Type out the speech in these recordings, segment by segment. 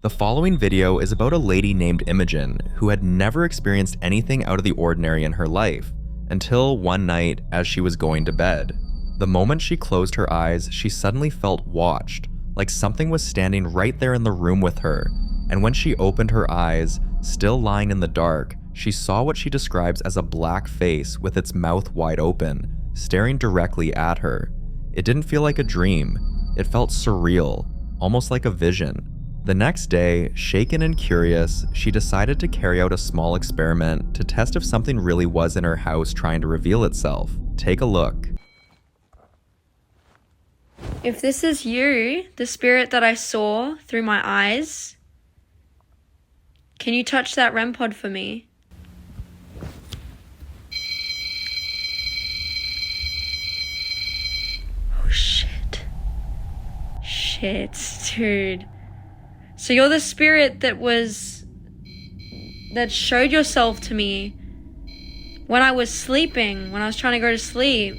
The following video is about a lady named Imogen who had never experienced anything out of the ordinary in her life until one night as she was going to bed. The moment she closed her eyes, she suddenly felt watched, like something was standing right there in the room with her, and when she opened her eyes, still lying in the dark, she saw what she describes as a black face with its mouth wide open, staring directly at her. It didn't feel like a dream. It felt surreal, almost like a vision. The next day, shaken and curious, she decided to carry out a small experiment to test if something really was in her house trying to reveal itself. Take a look. If this is you, the spirit that I saw through my eyes, can you touch that REM pod for me? Oh shit. Shit, dude. So you're the spirit that showed yourself to me when I was sleeping, when I was trying to go to sleep.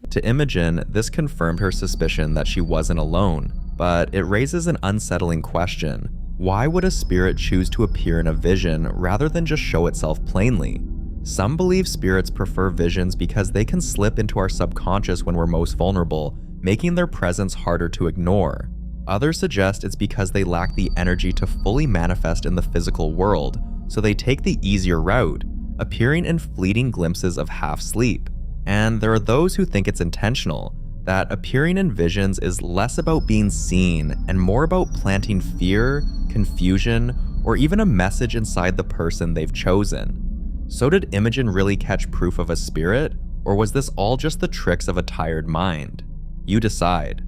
To Imogen, this confirmed her suspicion that she wasn't alone, but it raises an unsettling question. Why would a spirit choose to appear in a vision rather than just show itself plainly? Some believe spirits prefer visions because they can slip into our subconscious when we're most vulnerable, making their presence harder to ignore. Others suggest it's because they lack the energy to fully manifest in the physical world, so they take the easier route, appearing in fleeting glimpses of half sleep. And there are those who think it's intentional, that appearing in visions is less about being seen and more about planting fear, confusion, or even a message inside the person they've chosen. So did Imogen really catch proof of a spirit, or was this all just the tricks of a tired mind? You decide.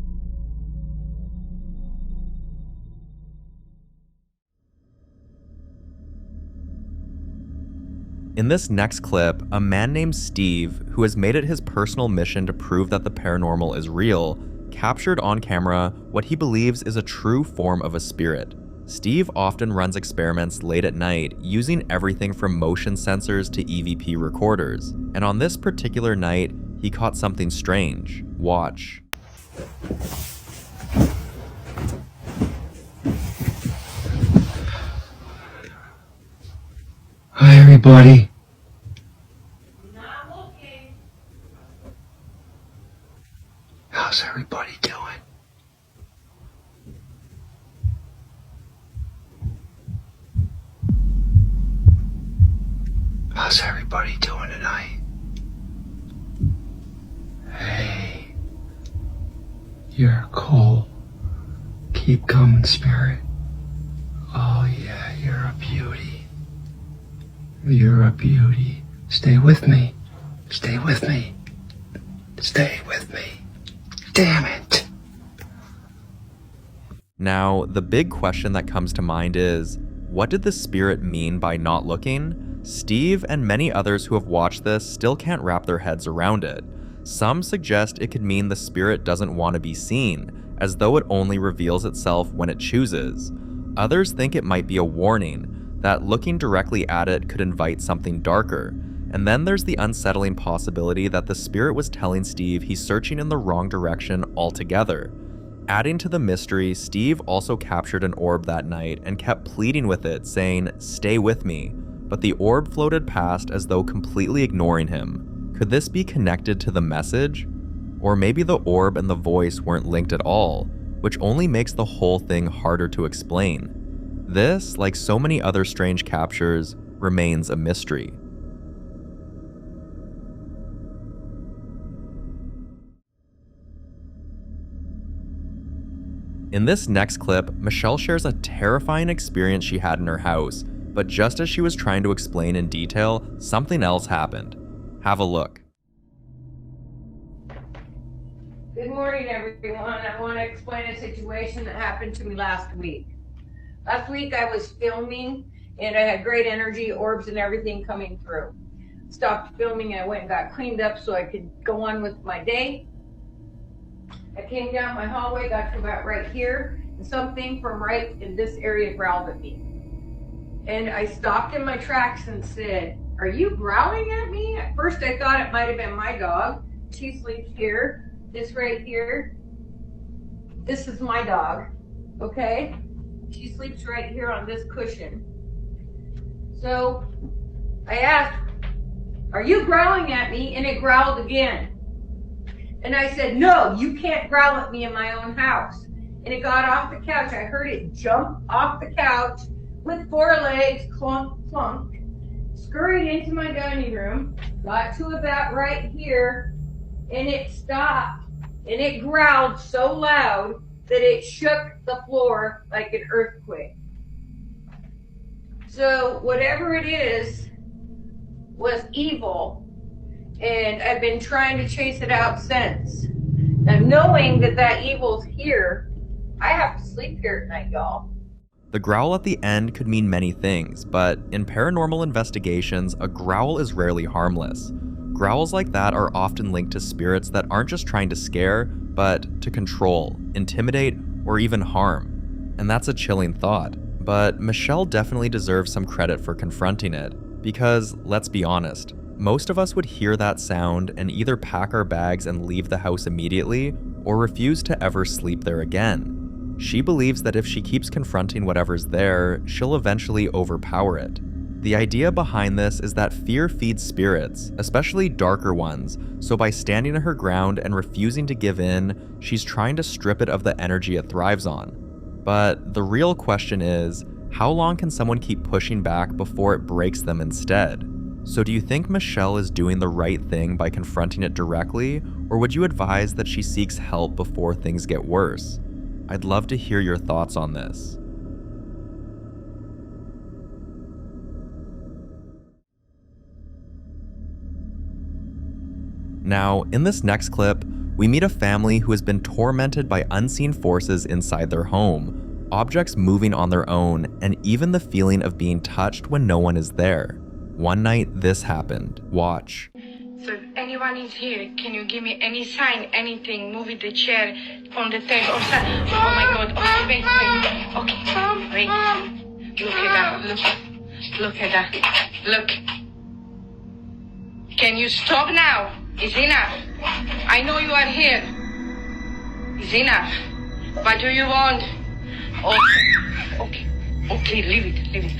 In this next clip, a man named Steve, who has made it his personal mission to prove that the paranormal is real, captured on camera what he believes is a true form of a spirit. Steve often runs experiments late at night using everything from motion sensors to EVP recorders, and on this particular night, he caught something strange. Watch. Hi everybody. Not looking. How's everybody doing? How's everybody doing tonight? Hey, you're cool. Keep coming, spirit. Oh yeah, you're a beauty. You're a beauty. Stay with me. Stay with me. Stay with me. Damn it. Now, the big question that comes to mind is, what did the spirit mean by not looking? Steve and many others who have watched this still can't wrap their heads around it. Some suggest it could mean the spirit doesn't want to be seen, as though it only reveals itself when it chooses. Others think it might be a warning, that looking directly at it could invite something darker. And then there's the unsettling possibility that the spirit was telling Steve he's searching in the wrong direction altogether. Adding to the mystery, Steve also captured an orb that night and kept pleading with it, saying, "Stay with me," but the orb floated past as though completely ignoring him. Could this be connected to the message? Or maybe the orb and the voice weren't linked at all, which only makes the whole thing harder to explain. This, like so many other strange captures, remains a mystery. In this next clip, Michelle shares a terrifying experience she had in her house, but just as she was trying to explain in detail, something else happened. Have a look. Good morning, everyone. I want to explain a situation that happened to me last week. Last week I was filming and I had great energy, orbs and everything coming through. Stopped filming and I went and got cleaned up so I could go on with my day. I came down my hallway, got to about right here, and something from right in this area growled at me. And I stopped in my tracks and said, "Are you growling at me?" At first I thought it might have been my dog. She sleeps here, this right here. This is my dog, okay? She sleeps right here on this cushion. So I asked, are you growling at me? And it growled again. And I said, no, you can't growl at me in my own house. And it got off the couch. I heard it jump off the couch with 4 legs, clunk, clunk, scurried into my dining room, got to about right here, and it stopped. And it growled so loud that it shook the floor like an earthquake. So whatever it is was evil, and I've been trying to chase it out since. And knowing that that evil's here, I have to sleep here at night, y'all. The growl at the end could mean many things, but in paranormal investigations, a growl is rarely harmless. Growls like that are often linked to spirits that aren't just trying to scare, but to control, intimidate, or even harm. And that's a chilling thought. But Michelle definitely deserves some credit for confronting it, because let's be honest, most of us would hear that sound and either pack our bags and leave the house immediately, or refuse to ever sleep there again. She believes that if she keeps confronting whatever's there, she'll eventually overpower it. The idea behind this is that fear feeds spirits, especially darker ones, so by standing her ground and refusing to give in, she's trying to strip it of the energy it thrives on. But the real question is, how long can someone keep pushing back before it breaks them instead? So do you think Michelle is doing the right thing by confronting it directly, or would you advise that she seeks help before things get worse? I'd love to hear your thoughts on this. Now, in this next clip, we meet a family who has been tormented by unseen forces inside their home, objects moving on their own, and even the feeling of being touched when no one is there. One night, this happened. Watch. So if anyone is here, can you give me any sign, anything, moving the chair on the table or something? Oh my God, okay, wait. Okay, wait. Look at that, look at that, look. Can you stop now? It's enough. I know you are here. It's enough. What do you want? Okay, leave it.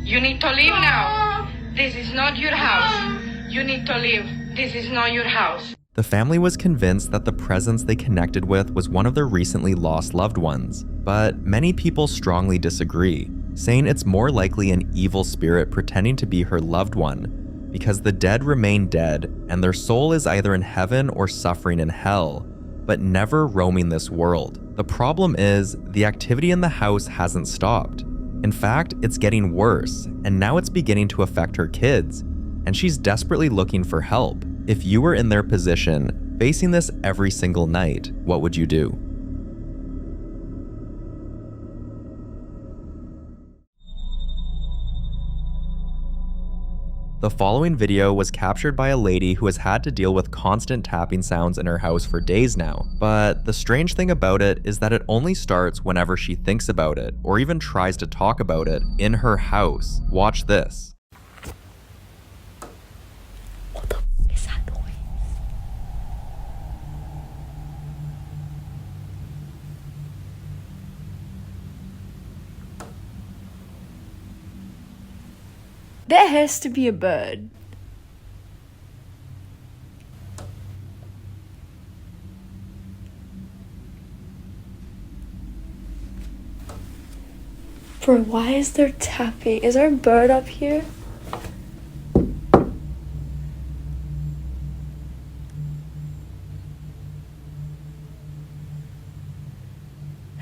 You need to leave now. This is not your house. You need to leave. This is not your house. The family was convinced that the presence they connected with was one of their recently lost loved ones, but many people strongly disagree, saying it's more likely an evil spirit pretending to be her loved one, because the dead remain dead and their soul is either in heaven or suffering in hell, but never roaming this world. The problem is, the activity in the house hasn't stopped. In fact, it's getting worse, and now it's beginning to affect her kids, and she's desperately looking for help. If you were in their position, facing this every single night, what would you do? The following video was captured by a lady who has had to deal with constant tapping sounds in her house for days now. But the strange thing about it is that it only starts whenever she thinks about it, or even tries to talk about it, in her house. Watch this. What the f is that noise? There has to be a bird. Bro, why is there tapping? Is there a bird up here?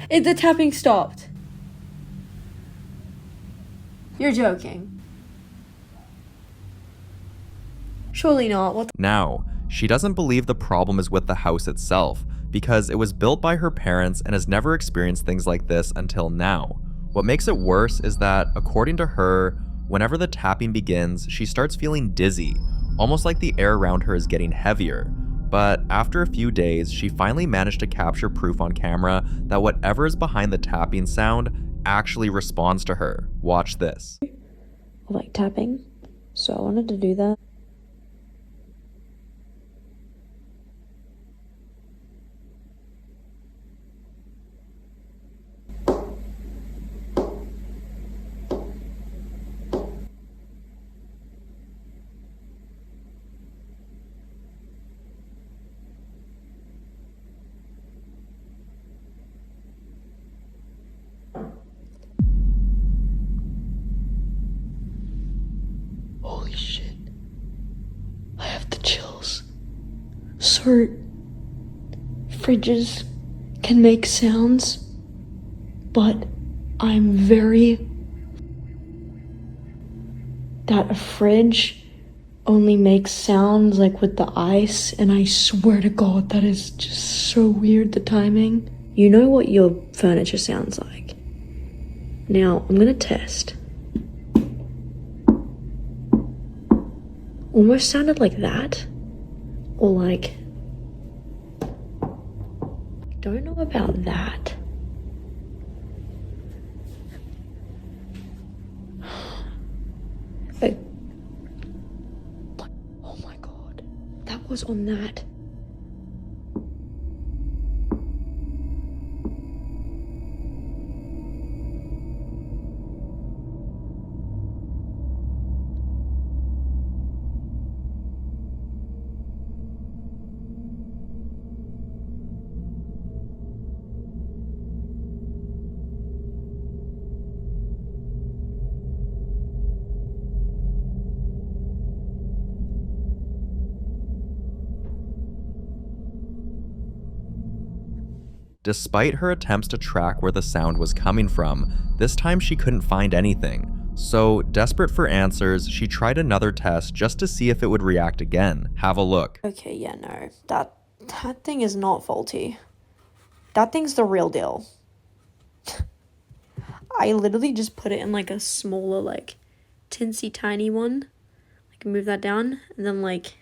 The tapping stopped. You're joking. Surely not. What the— Now, she doesn't believe the problem is with the house itself, because it was built by her parents and has never experienced things like this until now. What makes it worse is that, according to her, whenever the tapping begins, she starts feeling dizzy, almost like the air around her is getting heavier. But after a few days, she finally managed to capture proof on camera that whatever is behind the tapping sound actually responds to her. Watch this. I like tapping, so I wanted to do that. So, fridges can make sounds, but I'm very... that a fridge only makes sounds like with the ice, and I swear to God, that is just so weird, the timing. You know what your furniture sounds like. Now, I'm gonna test. Almost sounded like that. Or like... I don't know about that. But... oh my God. That was on that. Despite her attempts to track where the sound was coming from, this time she couldn't find anything. So, desperate for answers, she tried another test just to see if it would react again. Have a look. Okay, yeah, no. That thing is not faulty. That thing's the real deal. I literally just put it in like a smaller, like, tinsy tiny one. I can move that down, and then like,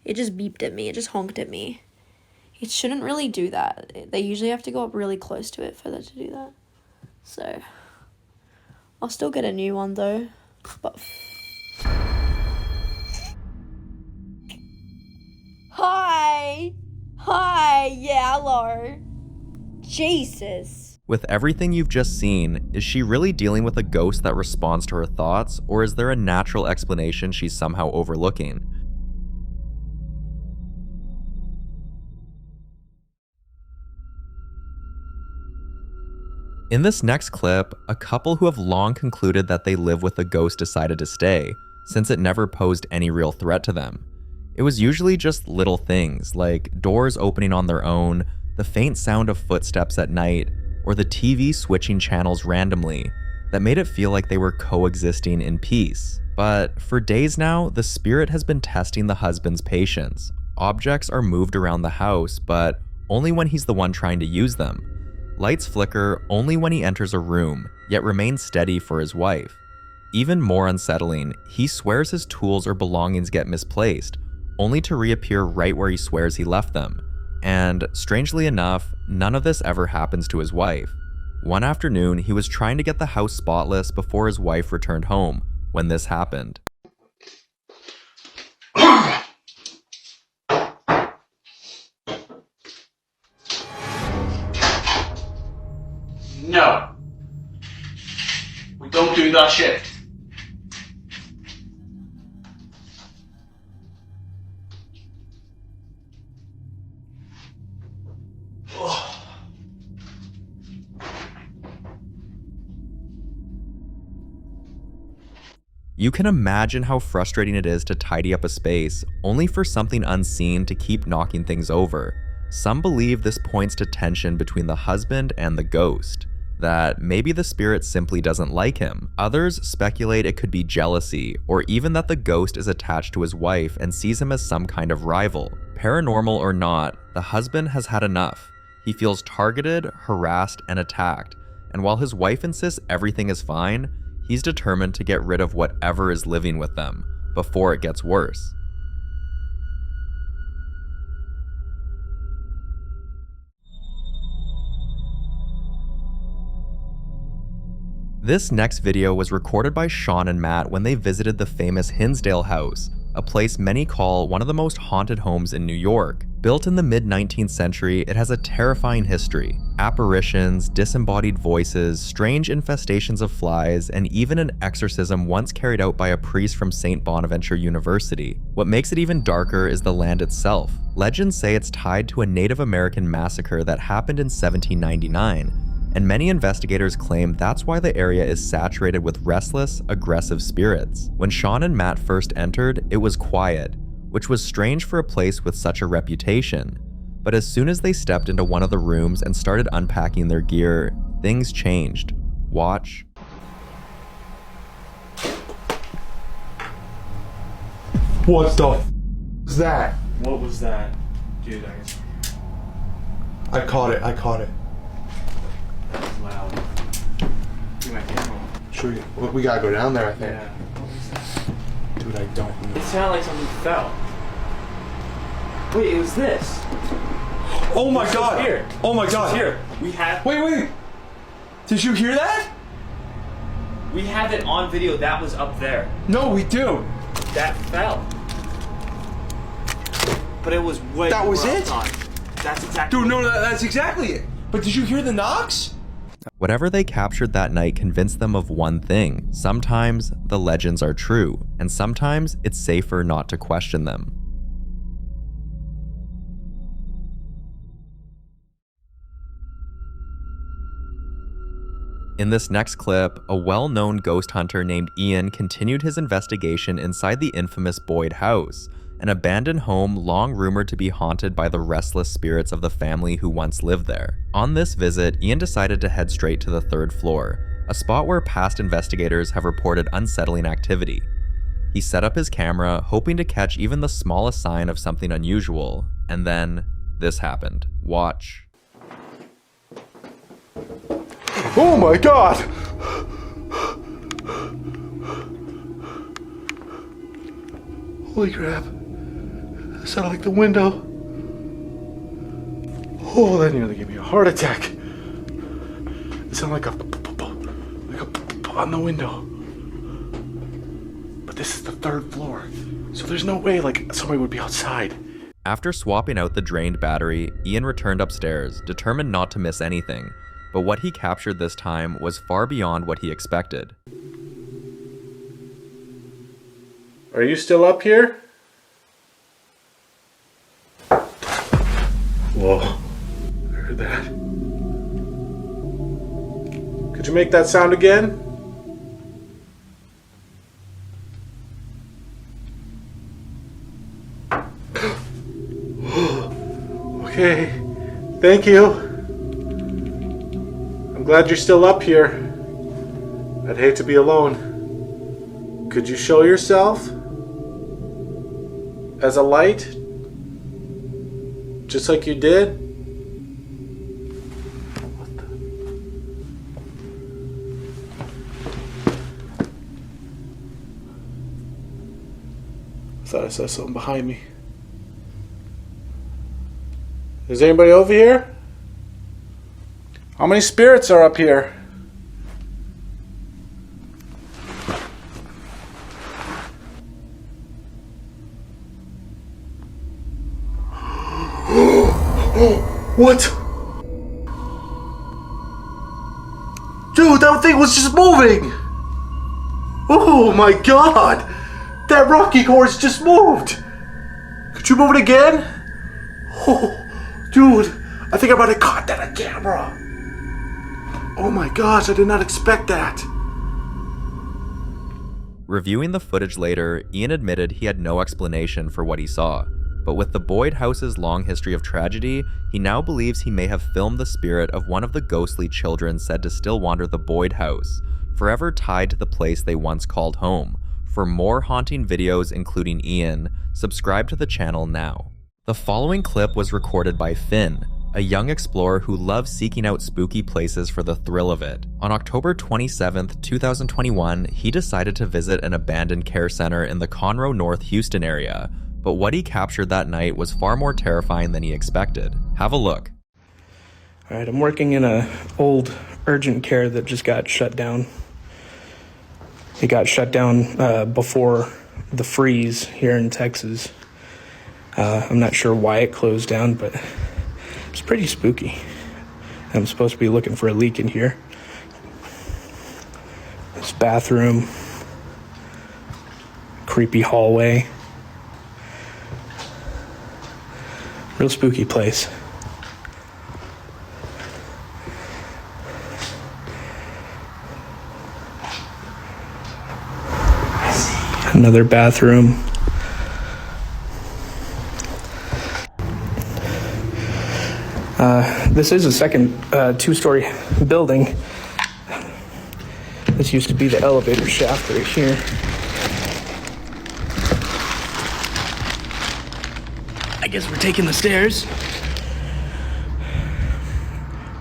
it just beeped at me. It just honked at me. It shouldn't really do that. They usually have to go up really close to it for them to do that. So, I'll still get a new one though. But Hi! Yeah, hello. Jesus. With everything you've just seen, is she really dealing with a ghost that responds to her thoughts, or is there a natural explanation she's somehow overlooking? In this next clip, a couple who have long concluded that they live with a ghost decided to stay, since it never posed any real threat to them. It was usually just little things, like doors opening on their own, the faint sound of footsteps at night, or the TV switching channels randomly, that made it feel like they were coexisting in peace. But for days now, the spirit has been testing the husband's patience. Objects are moved around the house, but only when he's the one trying to use them. Lights flicker only when he enters a room, yet remain steady for his wife. Even more unsettling, he swears his tools or belongings get misplaced, only to reappear right where he swears he left them. And strangely enough, none of this ever happens to his wife. One afternoon, he was trying to get the house spotless before his wife returned home, when this happened. No. We don't do that shit. You can imagine how frustrating it is to tidy up a space, only for something unseen to keep knocking things over. Some believe this points to tension between the husband and the ghost, that maybe the spirit simply doesn't like him. Others speculate it could be jealousy, or even that the ghost is attached to his wife and sees him as some kind of rival. Paranormal or not, the husband has had enough. He feels targeted, harassed, and attacked, and while his wife insists everything is fine, he's determined to get rid of whatever is living with them before it gets worse. This next video was recorded by Sean and Matt when they visited the famous Hinsdale House, a place many call one of the most haunted homes in New York. Built in the mid-19th century, it has a terrifying history. Apparitions, disembodied voices, strange infestations of flies, and even an exorcism once carried out by a priest from St. Bonaventure University. What makes it even darker is the land itself. Legends say it's tied to a Native American massacre that happened in 1799, and many investigators claim that's why the area is saturated with restless, aggressive spirits. When Sean and Matt first entered, it was quiet. which was strange for a place with such a reputation. But as soon as they stepped into one of the rooms and started unpacking their gear, things changed. Watch. What the f was that? What was that? Dude, I caught it. that was loud. Give my camera. Sure, we gotta go down there, I think. Yeah. What was that? Dude, I don't know. It sounded like something fell. Wait, it was this. Oh my god! Here. Oh my god! Here. We have Wait! Did you hear that? it on video. That was up there. No, we do. That fell. But it was way That was more it? outside. That's exactly. Dude, no, that's exactly it. But did you hear the knocks? Whatever they captured that night convinced them of one thing. Sometimes the legends are true, and sometimes it's safer not to question them. In this next clip, a well-known ghost hunter named Ian continued his investigation inside the infamous Boyd House, an abandoned home long rumored to be haunted by the restless spirits of the family who once lived there. On this visit, Ian decided to head straight to the 3rd floor, a spot where past investigators have reported unsettling activity. He set up his camera, hoping to catch even the smallest sign of something unusual, and then this happened. Watch. Oh my god! Holy crap. That sounded like the window. Oh, that nearly gave me a heart attack. It sounded like a on the window. But this is the 3rd floor, so there's no way like somebody would be outside. After swapping out the drained battery, Ian returned upstairs, determined not to miss anything. But what he captured this time was far beyond what he expected. Are you still up here? Whoa, I heard that. Could you make that sound again? Okay, thank you. I'm glad you're still up here. I'd hate to be alone. Could you show yourself as a light? Just like you did? What the? I thought I saw something behind me. Is anybody over here? How many spirits are up here? What? Dude, that thing was just moving! Oh my god! That rocking horse just moved! Could you move it again? Oh, dude, I think I might have caught that on camera. Oh my gosh, I did not expect that. Reviewing the footage later, Ian admitted he had no explanation for what he saw. But with the Boyd house's long history of tragedy, he now believes he may have filmed the spirit of one of the ghostly children said to still wander the Boyd house, forever tied to the place they once called home. For more haunting videos including Ian, subscribe to the channel now. The following clip was recorded by Finn, a young explorer who loves seeking out spooky places for the thrill of it. On October 27th, 2021, he decided to visit an abandoned care center in the Conroe, North Houston area. But what he captured that night was far more terrifying than he expected. Have a look. All right, I'm working in a old urgent care that just got shut down. It got shut down before the freeze here in Texas. I'm not sure why it closed down, but it's pretty spooky. I'm supposed to be looking for a leak in here. This bathroom, creepy hallway. Real spooky place. Another bathroom. This is a second two-story building. This used to be the elevator shaft right here. I guess we're taking the stairs.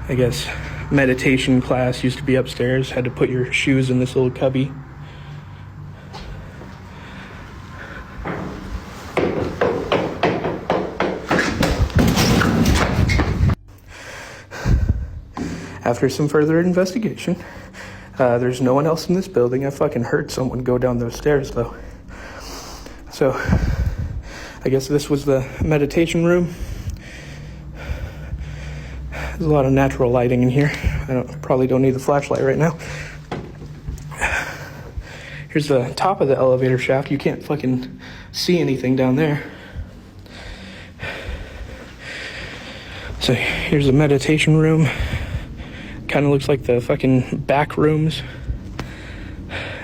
I guess meditation class used to be upstairs. Had to put your shoes in this little cubby. After some further investigation, there's no one else in this building. I fucking heard someone go down those stairs, though. So, I guess this was the meditation room. There's a lot of natural lighting in here. Probably don't need the flashlight right now. Here's the top of the elevator shaft. You can't fucking see anything down there. So, here's the meditation room. Kind of looks like the fucking back rooms.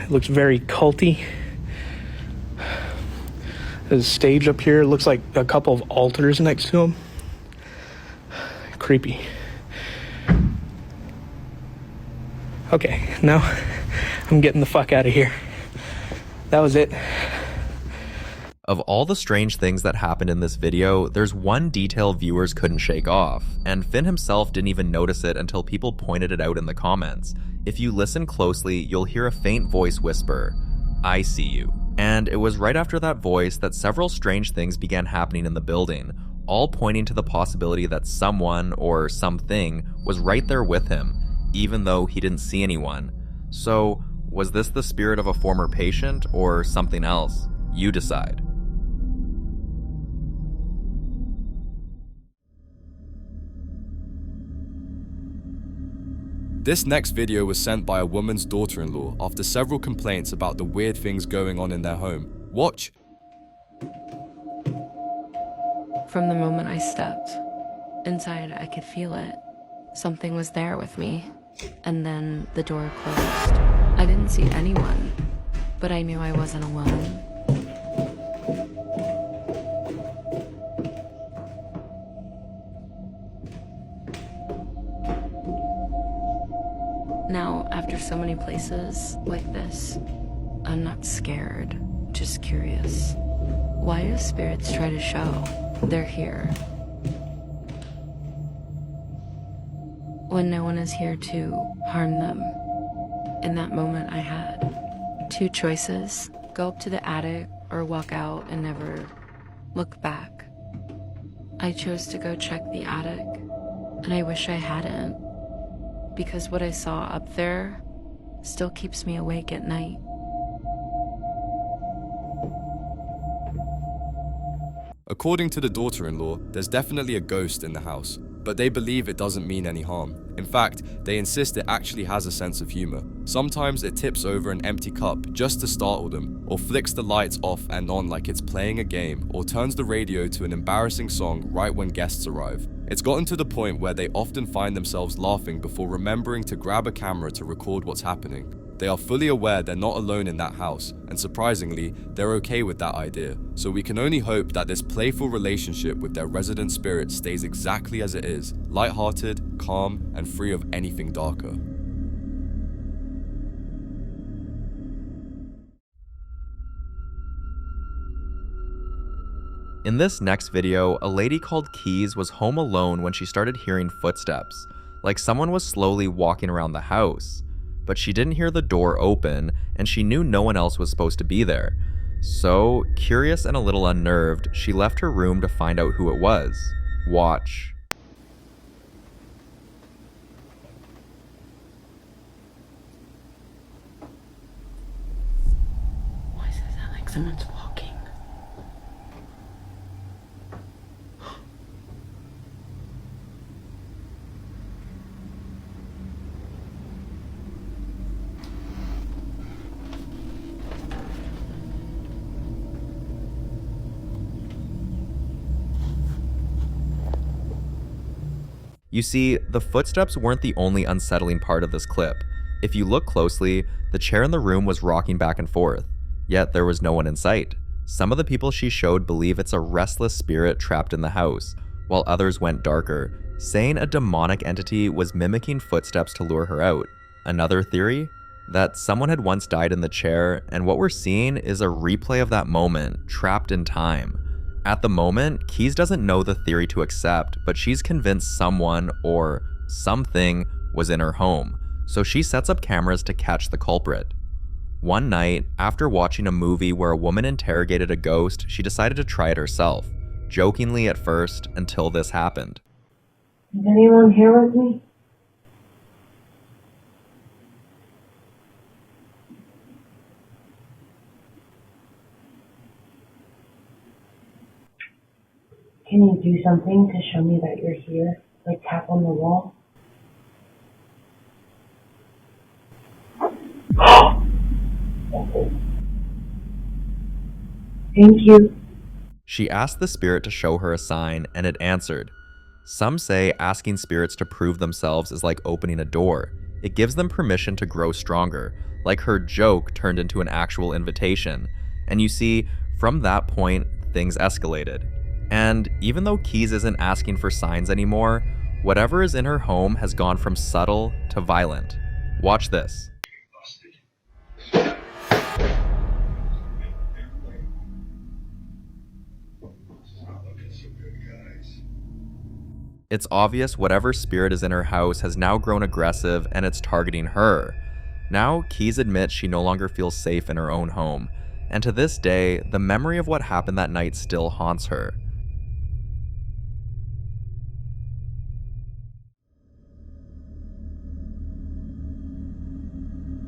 It looks very culty. There's a stage up here. It looks like a couple of altars next to them. Creepy. Okay, now I'm getting the fuck out of here. That was it. Of all the strange things that happened in this video, there's one detail viewers couldn't shake off, and Finn himself didn't even notice it until people pointed it out in the comments. If you listen closely, you'll hear a faint voice whisper, "I see you." And it was right after that voice that several strange things began happening in the building, all pointing to the possibility that someone or something was right there with him, even though he didn't see anyone. So, was this the spirit of a former patient or something else? You decide. This next video was sent by a woman's daughter-in-law after several complaints about the weird things going on in their home. Watch. From the moment I stepped inside, I could feel it. Something was there with me. And then the door closed. I didn't see anyone, but I knew I wasn't alone. Now, after so many places like this, I'm not scared, just curious. Why do spirits try to show they're here when no one is here to harm them? In that moment, I had two choices: go up to the attic or walk out and never look back. I chose to go check the attic, and I wish I hadn't, because what I saw up there still keeps me awake at night. According to the daughter-in-law, there's definitely a ghost in the house, but they believe it doesn't mean any harm. In fact, they insist it actually has a sense of humor. Sometimes it tips over an empty cup just to startle them, or flicks the lights off and on like it's playing a game, or turns the radio to an embarrassing song right when guests arrive. It's gotten to the point where they often find themselves laughing before remembering to grab a camera to record what's happening. They are fully aware they're not alone in that house, and surprisingly, they're okay with that idea. So we can only hope that this playful relationship with their resident spirit stays exactly as it is, lighthearted, calm, and free of anything darker. In this next video, a lady called Keys was home alone when she started hearing footsteps, like someone was slowly walking around the house. But she didn't hear the door open, and she knew no one else was supposed to be there. So, curious and a little unnerved, she left her room to find out who it was. Watch. Why does it sound like someone's walking? You see, the footsteps weren't the only unsettling part of this clip. If you look closely, the chair in the room was rocking back and forth, yet there was no one in sight. Some of the people she showed believe it's a restless spirit trapped in the house, while others went darker, saying a demonic entity was mimicking footsteps to lure her out. Another theory? That someone had once died in the chair, and what we're seeing is a replay of that moment, trapped in time. At the moment, Keyes doesn't know the theory to accept, but she's convinced someone, or something, was in her home, so she sets up cameras to catch the culprit. One night, after watching a movie where a woman interrogated a ghost, she decided to try it herself, jokingly at first, until this happened. Is anyone here with me? Can you do something to show me that you're here? Like tap on the wall? Thank you. She asked the spirit to show her a sign, and it answered. Some say asking spirits to prove themselves is like opening a door. It gives them permission to grow stronger, like her joke turned into an actual invitation. And you see, from that point, things escalated. And even though Keyes isn't asking for signs anymore, whatever is in her home has gone from subtle to violent. Watch this. It's obvious whatever spirit is in her house has now grown aggressive and it's targeting her. Now, Keyes admits she no longer feels safe in her own home, and to this day, the memory of what happened that night still haunts her.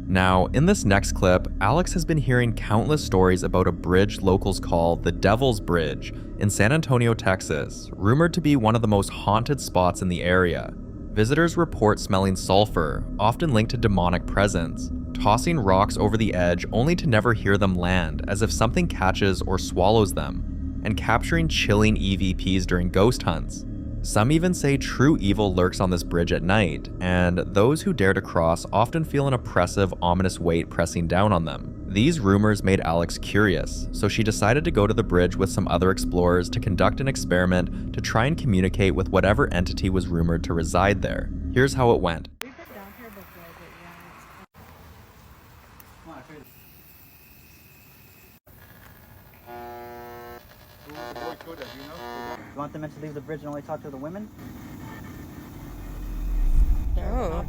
Now, in this next clip, Alex has been hearing countless stories about a bridge locals call the Devil's Bridge in San Antonio, Texas, rumored to be one of the most haunted spots in the area. Visitors report smelling sulfur, often linked to demonic presence, tossing rocks over the edge only to never hear them land, as if something catches or swallows them, and capturing chilling EVPs during ghost hunts. Some even say true evil lurks on this bridge at night, and those who dare to cross often feel an oppressive, ominous weight pressing down on them. These rumors made Alex curious, so she decided to go to the bridge with some other explorers to conduct an experiment to try and communicate with whatever entity was rumored to reside there. Here's how it went. You want them to leave the bridge and only talk to the women? Oh.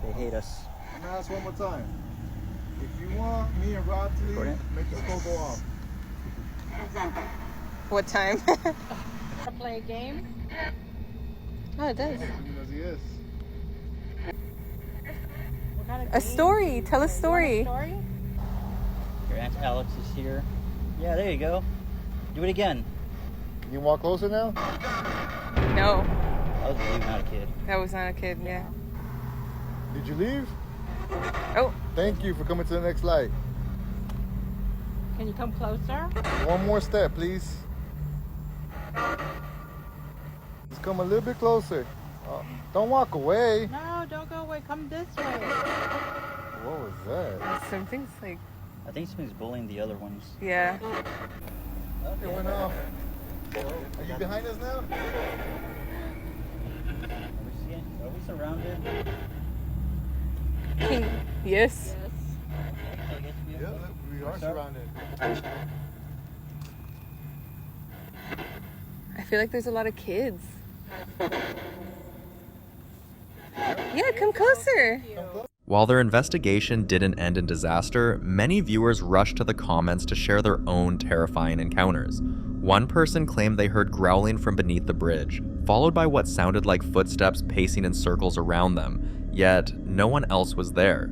They hate us. I'm gonna ask one more time. If you want me and Rob to leave, make the skull go off. What time? Play a game? Oh, it does. Yes. A story. Tell a story. Your Aunt Alex is here. Yeah, there you go. Do it again. You can walk closer now? No. That was you, not a kid. That was not a kid, yeah. Did you leave? Oh. Thank you for coming to the next light. Can you come closer? One more step, please. Just come a little bit closer. Don't walk away. No, don't go away. Come this way. What was that? Something's like... I think something's bullying the other ones. Yeah. It went off. Are you behind us now? Are we surrounded? Yes. Yeah, we are surrounded. I feel like there's a lot of kids. Yeah, come closer. While their investigation didn't end in disaster, many viewers rushed to the comments to share their own terrifying encounters. One person claimed they heard growling from beneath the bridge, followed by what sounded like footsteps pacing in circles around them, yet no one else was there.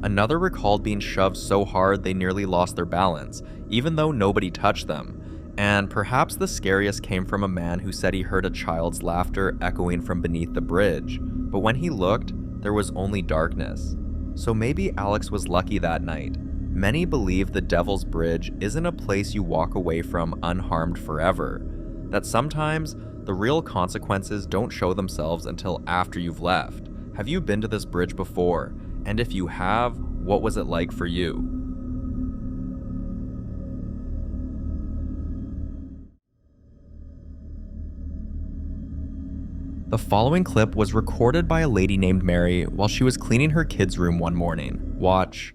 Another recalled being shoved so hard they nearly lost their balance, even though nobody touched them. And perhaps the scariest came from a man who said he heard a child's laughter echoing from beneath the bridge, but when he looked, there was only darkness. So maybe Alex was lucky that night. Many believe the Devil's Bridge isn't a place you walk away from unharmed forever, that sometimes the real consequences don't show themselves until after you've left. Have you been to this bridge before? And if you have, what was it like for you? The following clip was recorded by a lady named Mary while she was cleaning her kids' room one morning. Watch.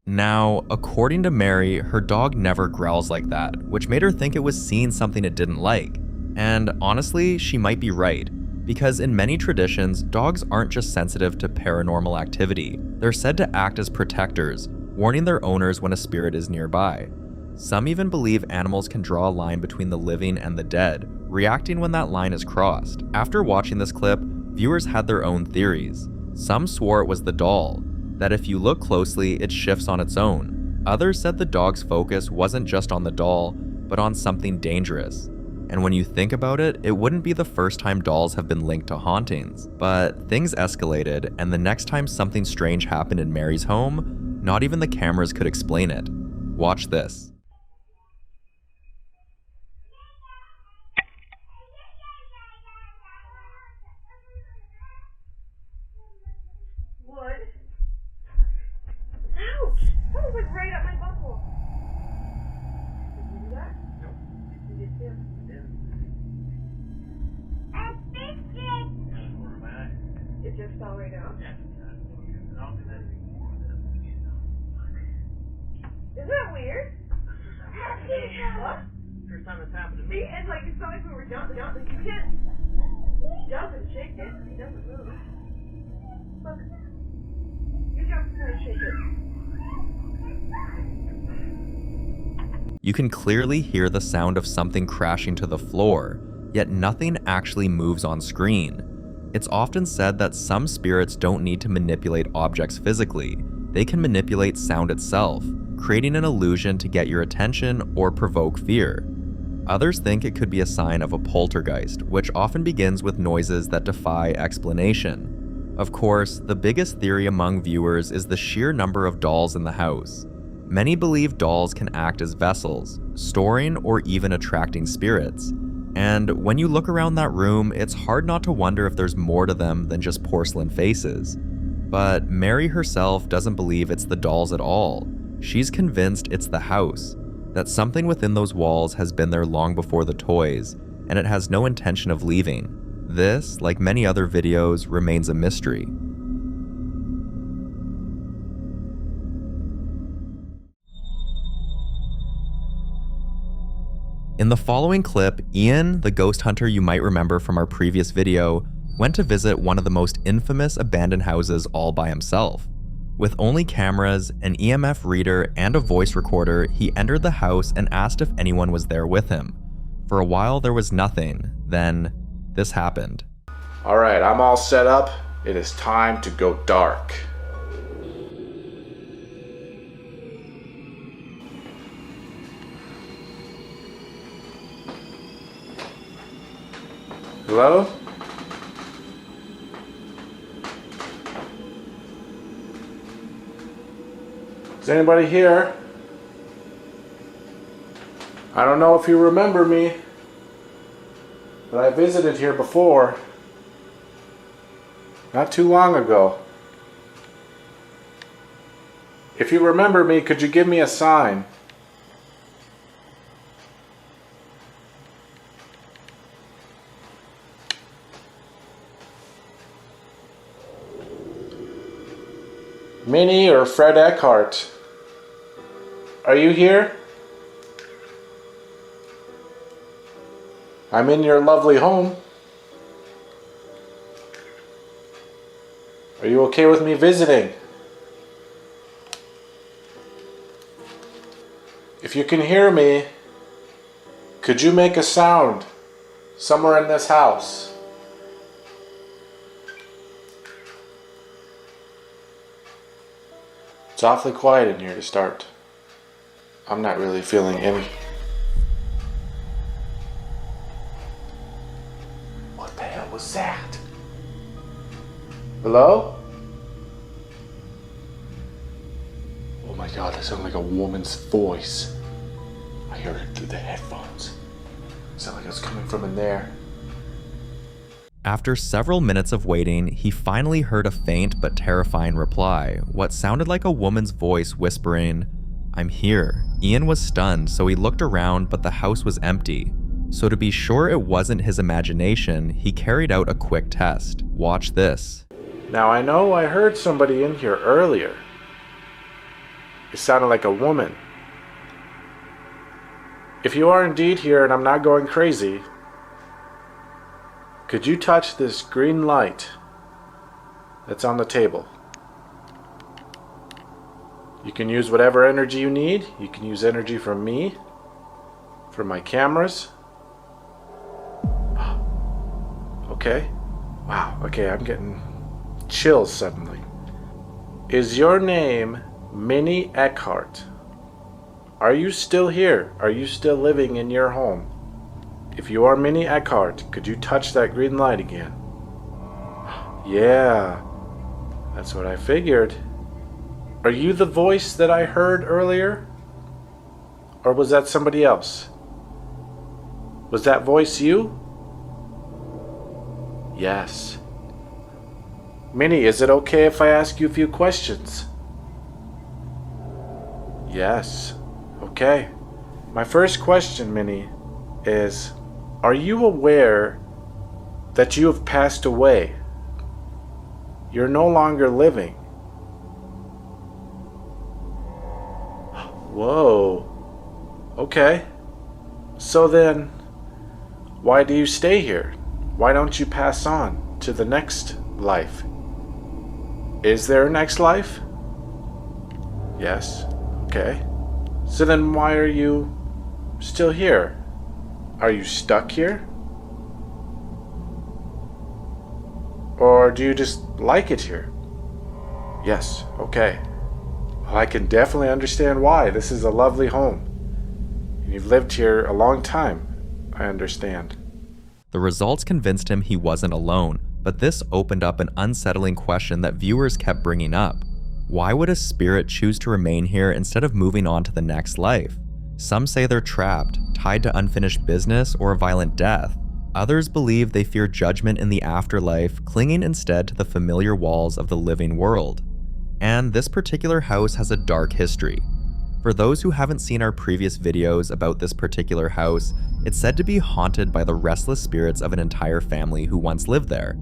Now, according to Mary, her dog never growls like that, which made her think it was seeing something it didn't like. And honestly, she might be right, because in many traditions, dogs aren't just sensitive to paranormal activity. They're said to act as protectors, warning their owners when a spirit is nearby. Some even believe animals can draw a line between the living and the dead, reacting when that line is crossed. After watching this clip, viewers had their own theories. Some swore it was the doll, that if you look closely, it shifts on its own. Others said the dog's focus wasn't just on the doll, but on something dangerous. And when you think about it, it wouldn't be the first time dolls have been linked to hauntings. But things escalated, and the next time something strange happened in Mary's home, not even the cameras could explain it. Watch this. Just fell right down. Isn't that weird? What? First time it's happened to me. See, it's like it's like we were jumping. You can't jump and shake it. It doesn't move. Look. You jump and shake it. You can clearly hear the sound of something crashing to the floor, yet nothing actually moves on screen. It's often said that some spirits don't need to manipulate objects physically. They can manipulate sound itself, creating an illusion to get your attention or provoke fear. Others think it could be a sign of a poltergeist, which often begins with noises that defy explanation. Of course, the biggest theory among viewers is the sheer number of dolls in the house. Many believe dolls can act as vessels, storing or even attracting spirits. And when you look around that room, it's hard not to wonder if there's more to them than just porcelain faces. But Mary herself doesn't believe it's the dolls at all. She's convinced it's the house, that something within those walls has been there long before the toys, and it has no intention of leaving. This, like many other videos, remains a mystery. In the following clip, Ian, the ghost hunter you might remember from our previous video, went to visit one of the most infamous abandoned houses all by himself. With only cameras, an EMF reader, and a voice recorder, he entered the house and asked if anyone was there with him. For a while there was nothing, then this happened. Alright, I'm all set up. It is time to go dark. Hello? Is anybody here? I don't know if you remember me, but I visited here before. Not too long ago. If you remember me, could you give me a sign? Minnie or Fred Eckhart? Are you here? I'm in your lovely home. Are you okay with me visiting? If you can hear me, could you make a sound somewhere in this house? It's awfully quiet in here to start. I'm not really feeling any. What the hell was that? Hello? my god, that sounded like a woman's voice. I heard it through the headphones. It sounded like it was coming from in there. After several minutes of waiting, he finally heard a faint but terrifying reply, what sounded like a woman's voice whispering, "I'm here." Ian was stunned, so he looked around, but the house was empty. So to be sure it wasn't his imagination, he carried out a quick test. Watch this. Now I know I heard somebody in here earlier. It sounded like a woman. If you are indeed here and I'm not going crazy, could you touch this green light that's on the table? You can use whatever energy you need. You can use energy from me, from my cameras. Okay. Wow. Okay, I'm getting chills suddenly. Is your name Minnie Eckhart? Are you still here? Are you still living in your home? If you are Minnie Eckhart, could you touch that green light again? Yeah, that's what I figured. Are you the voice that I heard earlier? Or was that somebody else? Was that voice you? Yes. Minnie, is it okay if I ask you a few questions? Yes. Okay. My first question, Minnie, is, are you aware that you have passed away? You're no longer living. Whoa. Okay. So then, why do you stay here? Why don't you pass on to the next life? Is there a next life? Yes. Okay. So then why are you still here? Are you stuck here? Or do you just like it here? Yes. Okay. Well, I can definitely understand why. This is a lovely home. And you've lived here a long time. I understand. The results convinced him he wasn't alone, but this opened up an unsettling question that viewers kept bringing up. Why would a spirit choose to remain here instead of moving on to the next life? Some say they're trapped, tied to unfinished business or a violent death. Others believe they fear judgment in the afterlife, clinging instead to the familiar walls of the living world. And this particular house has a dark history. For those who haven't seen our previous videos about this particular house, it's said to be haunted by the restless spirits of an entire family who once lived there.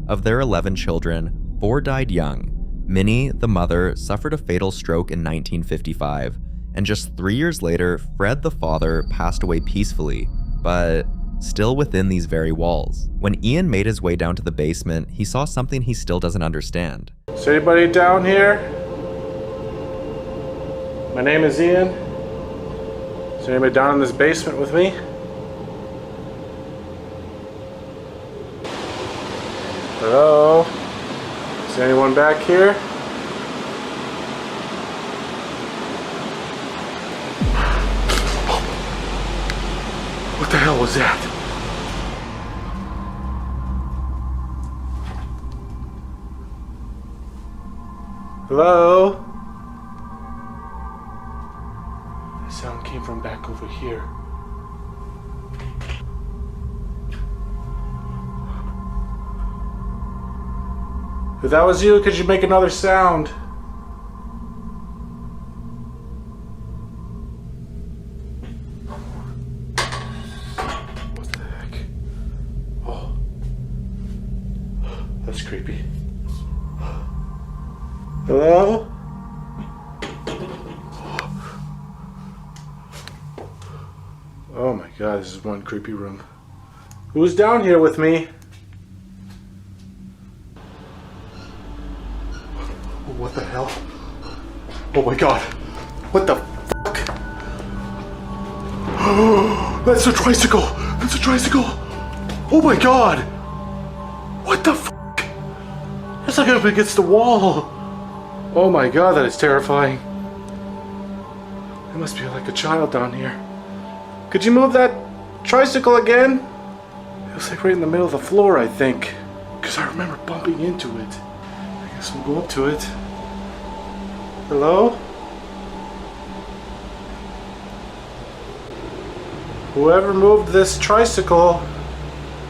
Of their 11 children, 4 died young. Minnie, the mother, suffered a fatal stroke in 1955, and just 3 years later, Fred, the father, passed away peacefully, but still within these very walls. When Ian made his way down to the basement, he saw something he still doesn't understand. Is anybody down here? My name is Ian. Is there anybody down in this basement with me? Hello? Is there anyone back here? What the hell was that? Hello? The sound came from back over here. If that was you, could you make another sound? What the heck? Oh. That's creepy. Hello? Oh my god, this is one creepy room. Who's down here with me? What the hell? Oh my god. What the fuck? That's a tricycle! That's a tricycle! Oh my god! What the fuck? It's like up against the wall! Oh my god, that is terrifying. There must be like a child down here. Could you move that tricycle again? It was like right in the middle of the floor, I think. Because I remember bumping into it. I guess we'll go up to it. Hello? Whoever moved this tricycle,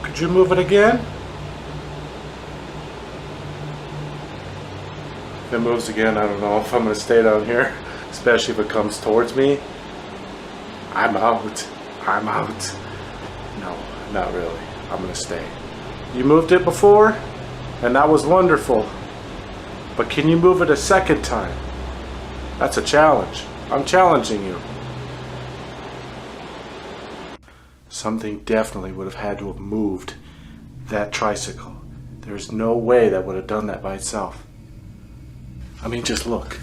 could you move it again? If it moves again, I don't know if I'm gonna stay down here, especially if it comes towards me. I'm out. I'm out. No, not really. I'm gonna stay. You moved it before, and that was wonderful. But can you move it a second time? That's a challenge. I'm challenging you. Something definitely would have had to have moved that tricycle. There's no way that would have done that by itself. I mean, just look.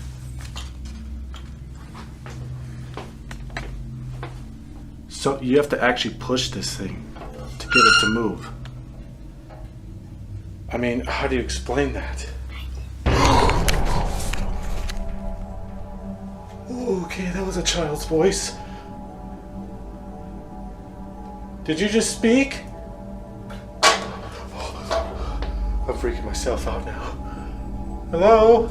So you have to actually push this thing to get it to move. I mean, how do you explain that? Okay, that was a child's voice. Did you just speak? I'm freaking myself out now. Hello?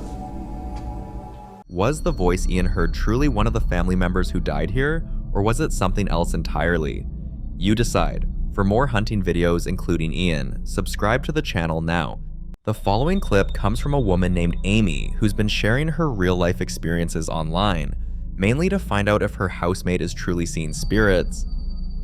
Was the voice Ian heard truly one of the family members who died here, or was it something else entirely? You decide. For more hunting videos including Ian, subscribe to the channel now. The following clip comes from a woman named Amy who's been sharing her real-life experiences online, mainly to find out if her housemate is truly seeing spirits,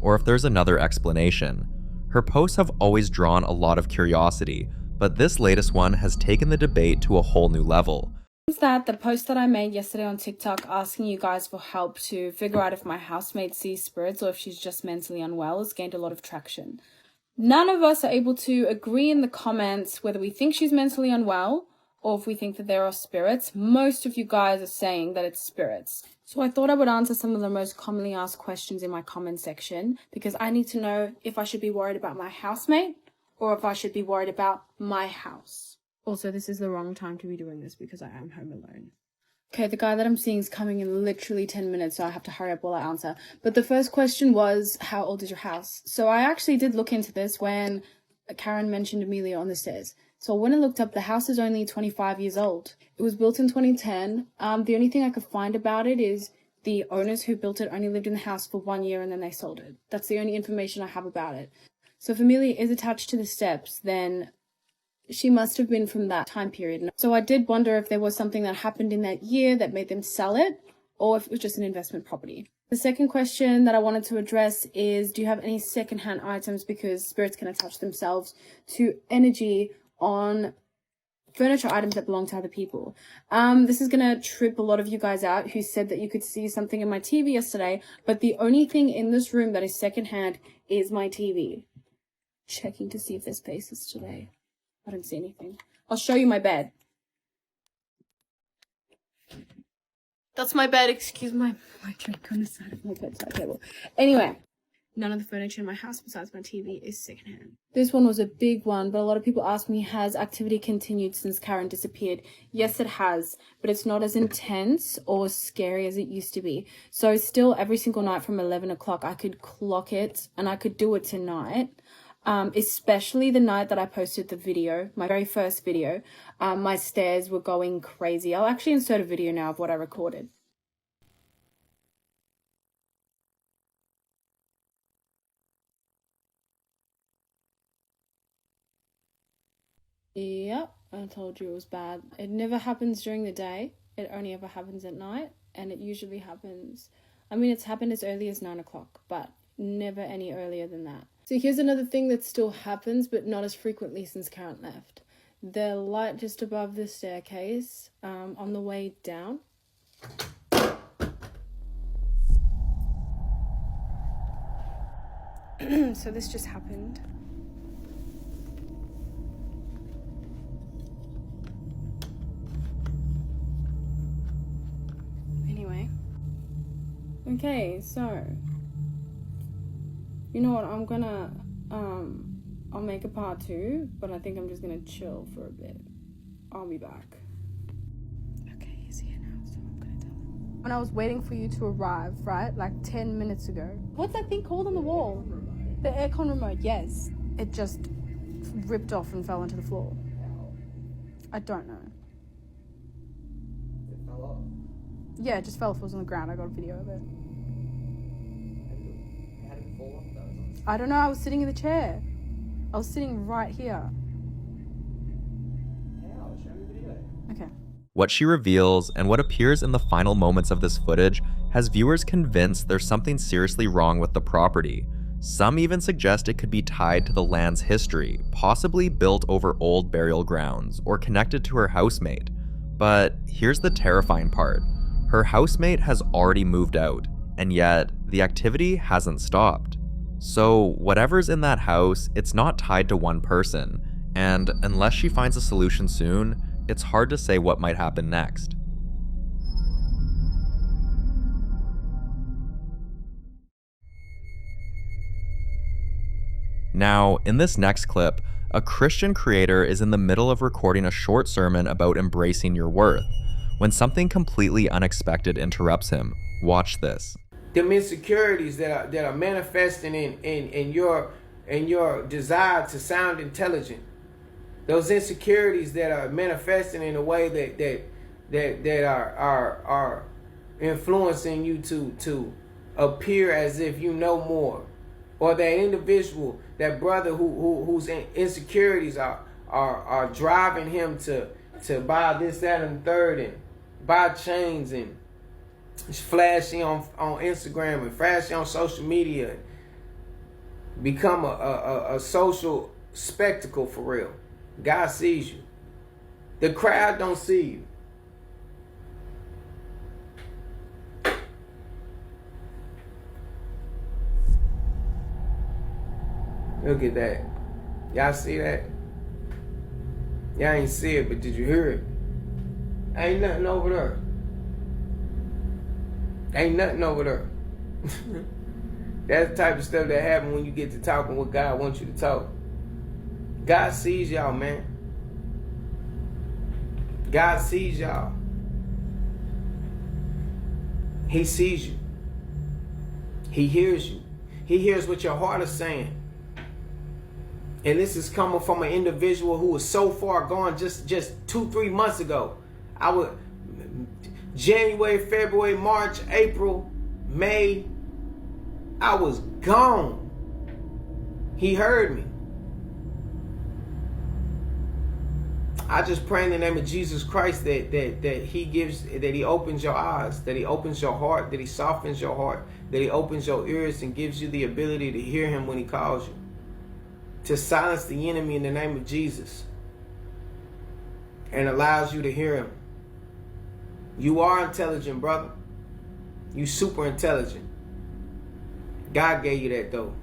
or if there's another explanation. Her posts have always drawn a lot of curiosity, but this latest one has taken the debate to a whole new level. That the post that I made yesterday on TikTok asking you guys for help to figure out if my housemate sees spirits or if she's just mentally unwell has gained a lot of traction. None of us are able to agree in the comments whether we think she's mentally unwell or if we think that there are spirits. Most of you guys are saying that it's spirits. So I thought I would answer some of the most commonly asked questions in my comment section because I need to know if I should be worried about my housemate or if I should be worried about my house. Also, this is the wrong time to be doing this because I am home alone. Okay, the guy that I'm seeing is coming in literally 10 minutes, so I have to hurry up while I answer. But the first question was, how old is your house? So I actually did look into this when Karen mentioned Amelia on the stairs. So when I looked up, the house is only 25 years old. It was built in 2010. The only thing I could find about it is the owners who built it only lived in the house for 1 year and then they sold it. That's the only information I have about it. So if Amelia is attached to the steps, then she must have been from that time period. So I did wonder if there was something that happened in that year that made them sell it, or if it was just an investment property. The second question that I wanted to address is, do you have any secondhand items, because spirits can attach themselves to energy on furniture items that belong to other people. This is gonna trip a lot of you guys out who said that you could see something in my TV yesterday, but the only thing in this room that is secondhand is my TV. Checking to see if there's faces today. I don't see anything. I'll show you my bed. That's my bed. Excuse my drink on the side of my bedside table. Anyway, none of the furniture in my house besides my TV is secondhand. This one was a big one, but a lot of people ask me, has activity continued since Karen disappeared? Yes, it has, but it's not as intense or scary as it used to be. So still every single night from 11 o'clock, I could clock it and I could do it tonight. Especially the night that I posted the video, my very first video, my stairs were going crazy. I'll actually insert a video now of what I recorded. Yep, I told you it was bad. It never happens during the day. It only ever happens at night, and it usually happens, I mean, it's happened as early as 9 o'clock, but never any earlier than that. So here's another thing that still happens, but not as frequently since Karen left. The light just above the staircase, on the way down. So this just happened. Anyway. Okay, so you know what, I'm gonna, I'll make a part 2, but I think I'm just gonna chill for a bit. I'll be back. Okay, he's here now, so I'm gonna tell him. When I was waiting for you to arrive, right, like 10 minutes ago. What's that thing called on the wall? The aircon remote, yes. It just ripped off and fell onto the floor. I don't know. It fell off? Yeah, it just fell off. It was on the ground. I got a video of it. I don't know, I was sitting in the chair. I was sitting right here. Okay. What she reveals and what appears in the final moments of this footage has viewers convinced there's something seriously wrong with the property. Some even suggest it could be tied to the land's history, possibly built over old burial grounds or connected to her housemate. But here's the terrifying part. Her housemate has already moved out, and yet the activity hasn't stopped. So whatever's in that house, it's not tied to one person, and unless she finds a solution soon, it's hard to say what might happen next. Now, in this next clip, a Christian creator is in the middle of recording a short sermon about embracing your worth, when something completely unexpected interrupts him. Watch this. Them insecurities that are manifesting in your desire to sound intelligent. Those insecurities that are manifesting in a way that are influencing you to appear as if you know more. Or that individual, that brother whose insecurities are driving him to buy this, that, and the third, and buy chains and flashing on Instagram and flashing on social media, become a social spectacle for real. God sees you. The crowd don't see you. Look at that. Y'all see that? Y'all ain't see it, but did you hear it? Ain't nothing over there. Ain't nothing over there. That's the type of stuff that happens when you get to talking what God wants you to talk. God sees y'all, man. God sees y'all. He sees you. He hears you. He hears what your heart is saying. And this is coming from an individual who was so far gone just 2-3 months ago. I would January, February, March, April, May, I was gone. He heard me. I just pray in the name of Jesus Christ that he opens your eyes, that he opens your heart, that he softens your heart, that he opens your ears and gives you the ability to hear him when he calls you. To silence the enemy in the name of Jesus. And allows you to hear him. You are intelligent, brother. You super intelligent. God gave you that though.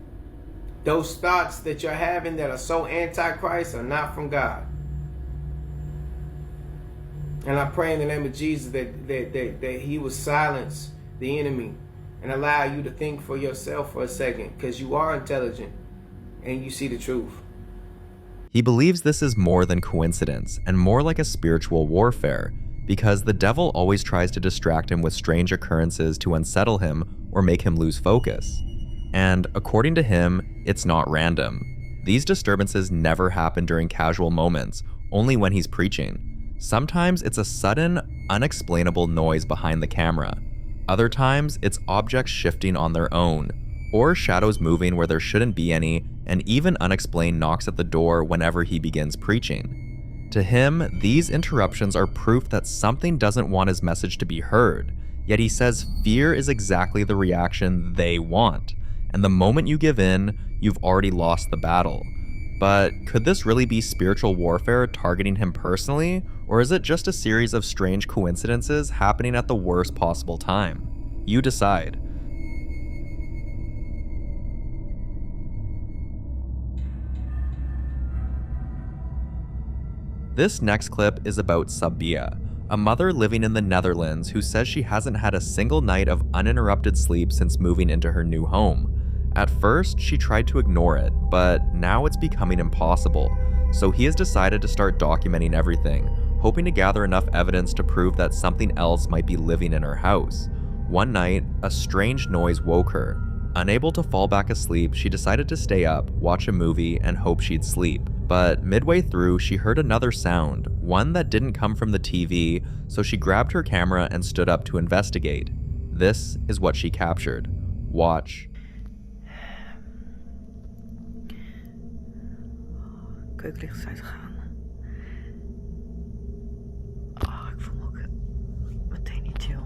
Those thoughts that you're having that are so antichrist are not from God. And I pray in the name of Jesus that he will silence the enemy and allow you to think for yourself for a second, because you are intelligent and you see the truth. He believes this is more than coincidence and more like a spiritual warfare, because the devil always tries to distract him with strange occurrences to unsettle him or make him lose focus. And according to him, it's not random. These disturbances never happen during casual moments, only when he's preaching. Sometimes it's a sudden, unexplainable noise behind the camera. Other times, it's objects shifting on their own, or shadows moving where there shouldn't be any, and even unexplained knocks at the door whenever he begins preaching. To him, these interruptions are proof that something doesn't want his message to be heard, yet he says fear is exactly the reaction they want, and the moment you give in, you've already lost the battle. But could this really be spiritual warfare targeting him personally, or is it just a series of strange coincidences happening at the worst possible time? You decide. This next clip is about Sabia, a mother living in the Netherlands who says she hasn't had a single night of uninterrupted sleep since moving into her new home. At first, she tried to ignore it, but now it's becoming impossible, so he has decided to start documenting everything, hoping to gather enough evidence to prove that something else might be living in her house. One night, a strange noise woke her. Unable to fall back asleep, she decided to stay up, watch a movie, and hope she'd sleep. But midway through, she heard another sound, one that didn't come from the TV, so she grabbed her camera and stood up to investigate. This is what she captured. Watch. keukenlicht is uitgegaan. Oh, ik voel me ook meteen niet chill.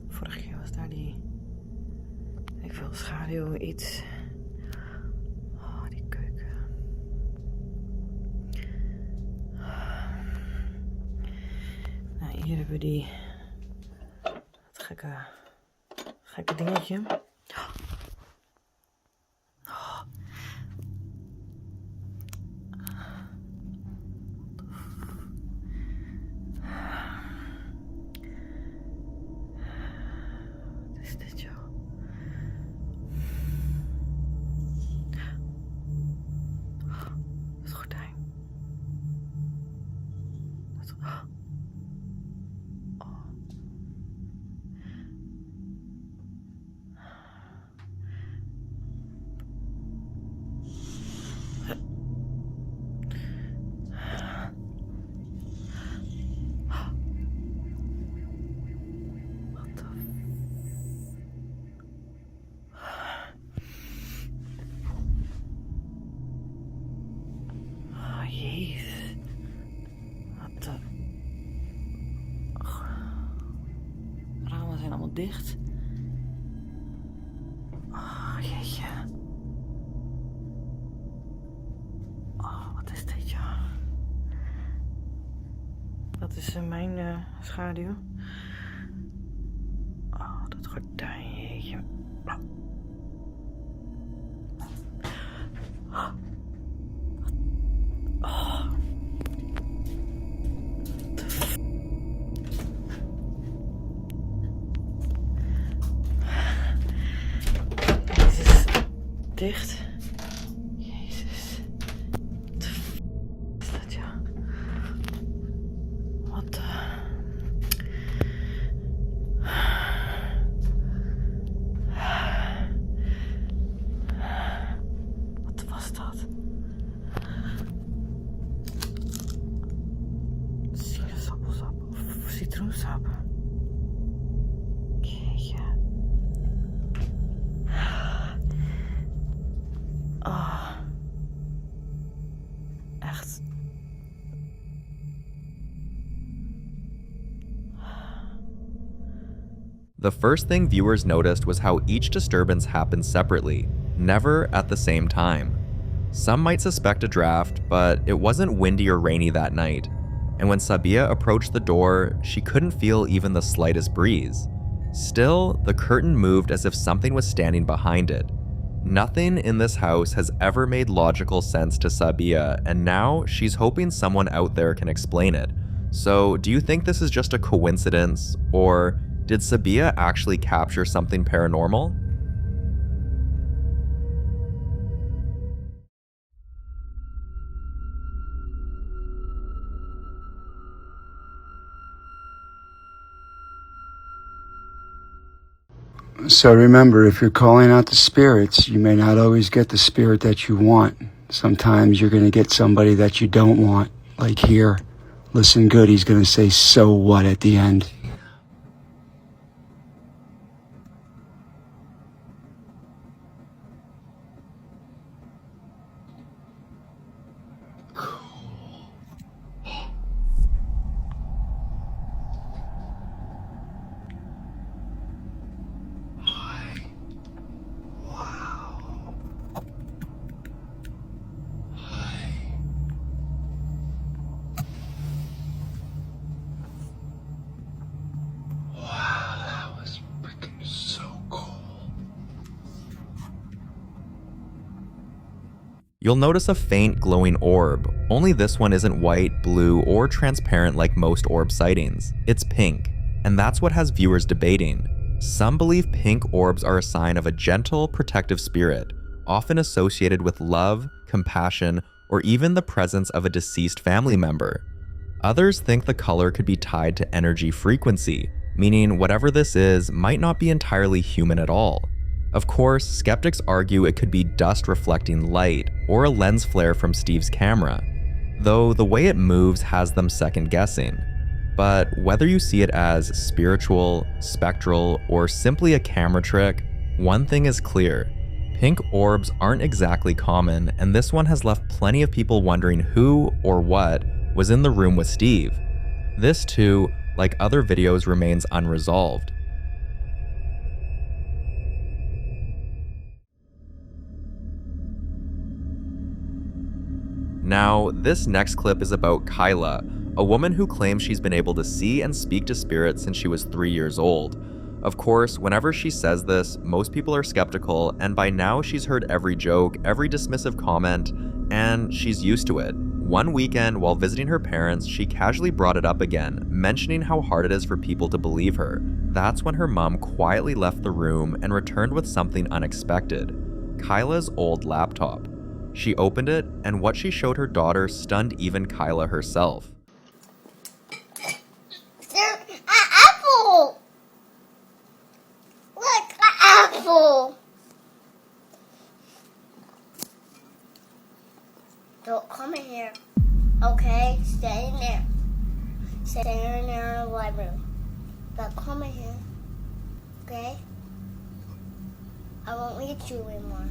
Vorige keer was daar die... Ik wil schaduw, iets... Oh, die keuken. Nou, hier hebben we die... Dat gekke dingetje. Oh. Wat is dit, joh? Het gordijn. Dicht. Oh, jeetje. Oh, wat is dit, joh? Dat is mijn schaduw. Oh, dat gordijn, jeetje. Oh. Dicht. Jezus. Wat is dat, ja? Wat Wat was dat? Sinaasappelsap of citroensap? Jeetje. Oh, echt. The first thing viewers noticed was how each disturbance happened separately, never at the same time. Some might suspect a draft, but it wasn't windy or rainy that night, and when Sabia approached the door, she couldn't feel even the slightest breeze. Still, the curtain moved as if something was standing behind it. Nothing in this house has ever made logical sense to Sabia, and now she's hoping someone out there can explain it. So, do you think this is just a coincidence, or did Sabia actually capture something paranormal? So remember, if you're calling out the spirits, you may not always get the spirit that you want. Sometimes you're going to get somebody that you don't want. Like here. Listen good, he's going to say, "So what?" at the end. You'll notice a faint glowing orb, only this one isn't white, blue, or transparent like most orb sightings. It's pink, and that's what has viewers debating. Some believe pink orbs are a sign of a gentle, protective spirit, often associated with love, compassion, or even the presence of a deceased family member. Others think the color could be tied to energy frequency, meaning whatever this is might not be entirely human at all. Of course, skeptics argue it could be dust reflecting light or a lens flare from Steve's camera, though the way it moves has them second guessing. But whether you see it as spiritual, spectral, or simply a camera trick, one thing is clear. Pink orbs aren't exactly common, and this one has left plenty of people wondering who or what was in the room with Steve. This too, like other videos, remains unresolved. Now, this next clip is about Kyla, a woman who claims she's been able to see and speak to spirits since she was 3 years old. Of course, whenever she says this, most people are skeptical, and by now she's heard every joke, every dismissive comment, and she's used to it. One weekend, while visiting her parents, she casually brought it up again, mentioning how hard it is for people to believe her. That's when her mom quietly left the room and returned with something unexpected: Kyla's old laptop. She opened it, and what she showed her daughter stunned even Kyla herself. There's an apple! Look, an apple! Don't come in here, okay? Stay in there. Stay in there in the library. Don't come in here, okay? I won't eat you anymore.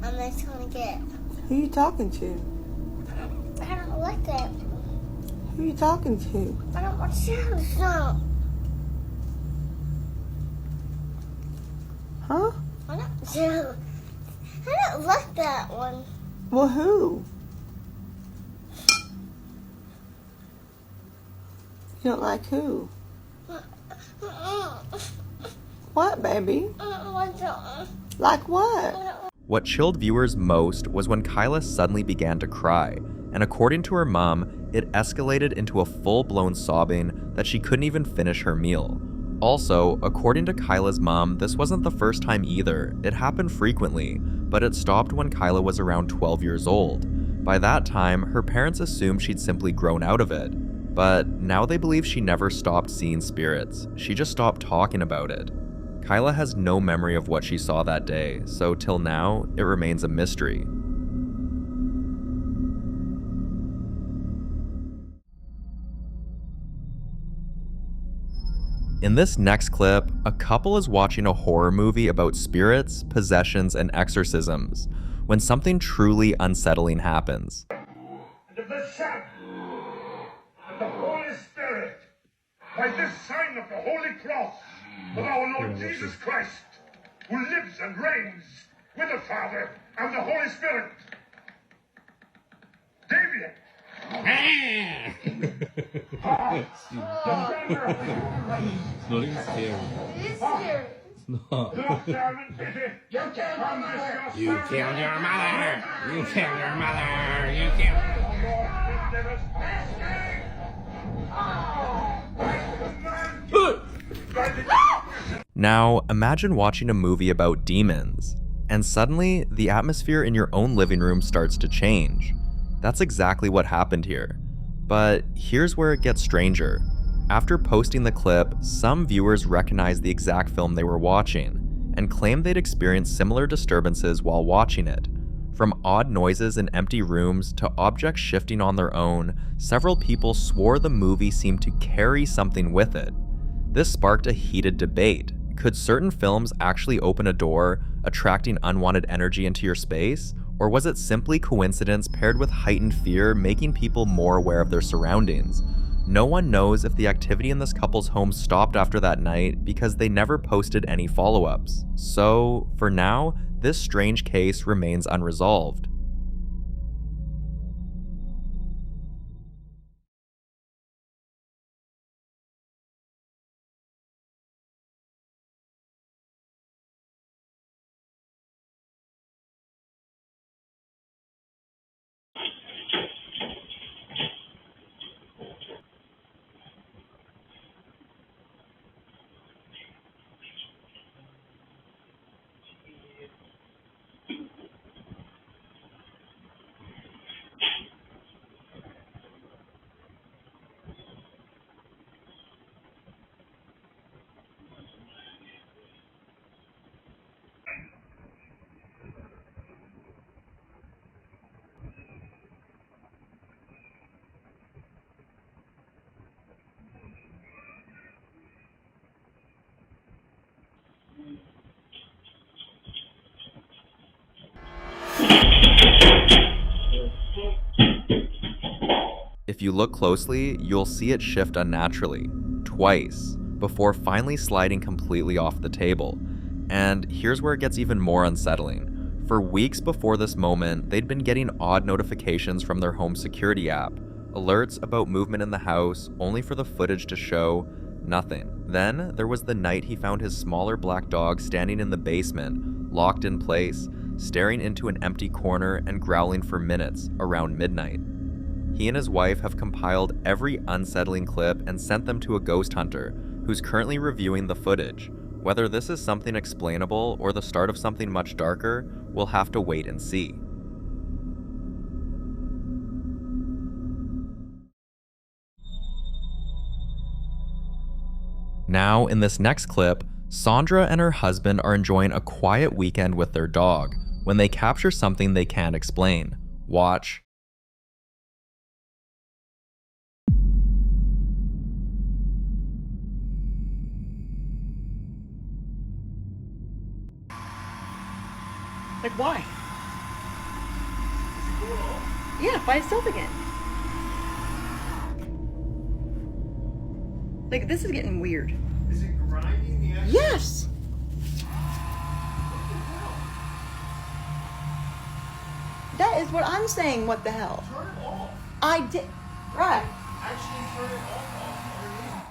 I'm just gonna get. Who you talking to? I don't like that. Who you talking to? I don't want to. No. Huh? I don't like that one. Well, who? You don't like who? What, baby? Like what? What chilled viewers most was when Kyla suddenly began to cry, and according to her mom, it escalated into a full-blown sobbing that she couldn't even finish her meal. Also, according to Kyla's mom, this wasn't the first time either. It happened frequently, but it stopped when Kyla was around 12 years old. By that time, her parents assumed she'd simply grown out of it, but now they believe she never stopped seeing spirits. She just stopped talking about it. Kyla has no memory of what she saw that day, so till now, it remains a mystery. In this next clip, a couple is watching a horror movie about spirits, possessions, and exorcisms, when something truly unsettling happens. And of the Son, and the Holy Spirit, by this sign of the Holy Cross of our Lord Jesus Christ, who lives and reigns with the Father and the Holy Spirit. Damien! It's not even scary. It is scary. It's not. You killed your mother! You killed your mother! You killed your mother! You killed... Now, imagine watching a movie about demons, and suddenly, the atmosphere in your own living room starts to change. That's exactly what happened here. But here's where it gets stranger. After posting the clip, some viewers recognized the exact film they were watching, and claimed they'd experienced similar disturbances while watching it. From odd noises in empty rooms to objects shifting on their own, several people swore the movie seemed to carry something with it. This sparked a heated debate. Could certain films actually open a door, attracting unwanted energy into your space? Or was it simply coincidence paired with heightened fear, making people more aware of their surroundings? No one knows if the activity in this couple's home stopped after that night because they never posted any follow-ups. So, for now, this strange case remains unresolved. you look closely, you'll see it shift unnaturally, twice, before finally sliding completely off the table. And here's where it gets even more unsettling. For weeks before this moment, they'd been getting odd notifications from their home security app, alerts about movement in the house, only for the footage to show nothing. Then there was the night he found his smaller black dog standing in the basement, locked in place, staring into an empty corner and growling for minutes around midnight. He and his wife have compiled every unsettling clip and sent them to a ghost hunter, who's currently reviewing the footage. Whether this is something explainable or the start of something much darker, we'll have to wait and see. Now, in this next clip, Sandra and her husband are enjoying a quiet weekend with their dog when they capture something they can't explain. Watch. Like, why? Yeah, by itself again. Like, this is getting weird. Is it grinding the edges? Yes! That is what I'm saying, what the hell? Turn it off. I did. Right. Actually, turn it off.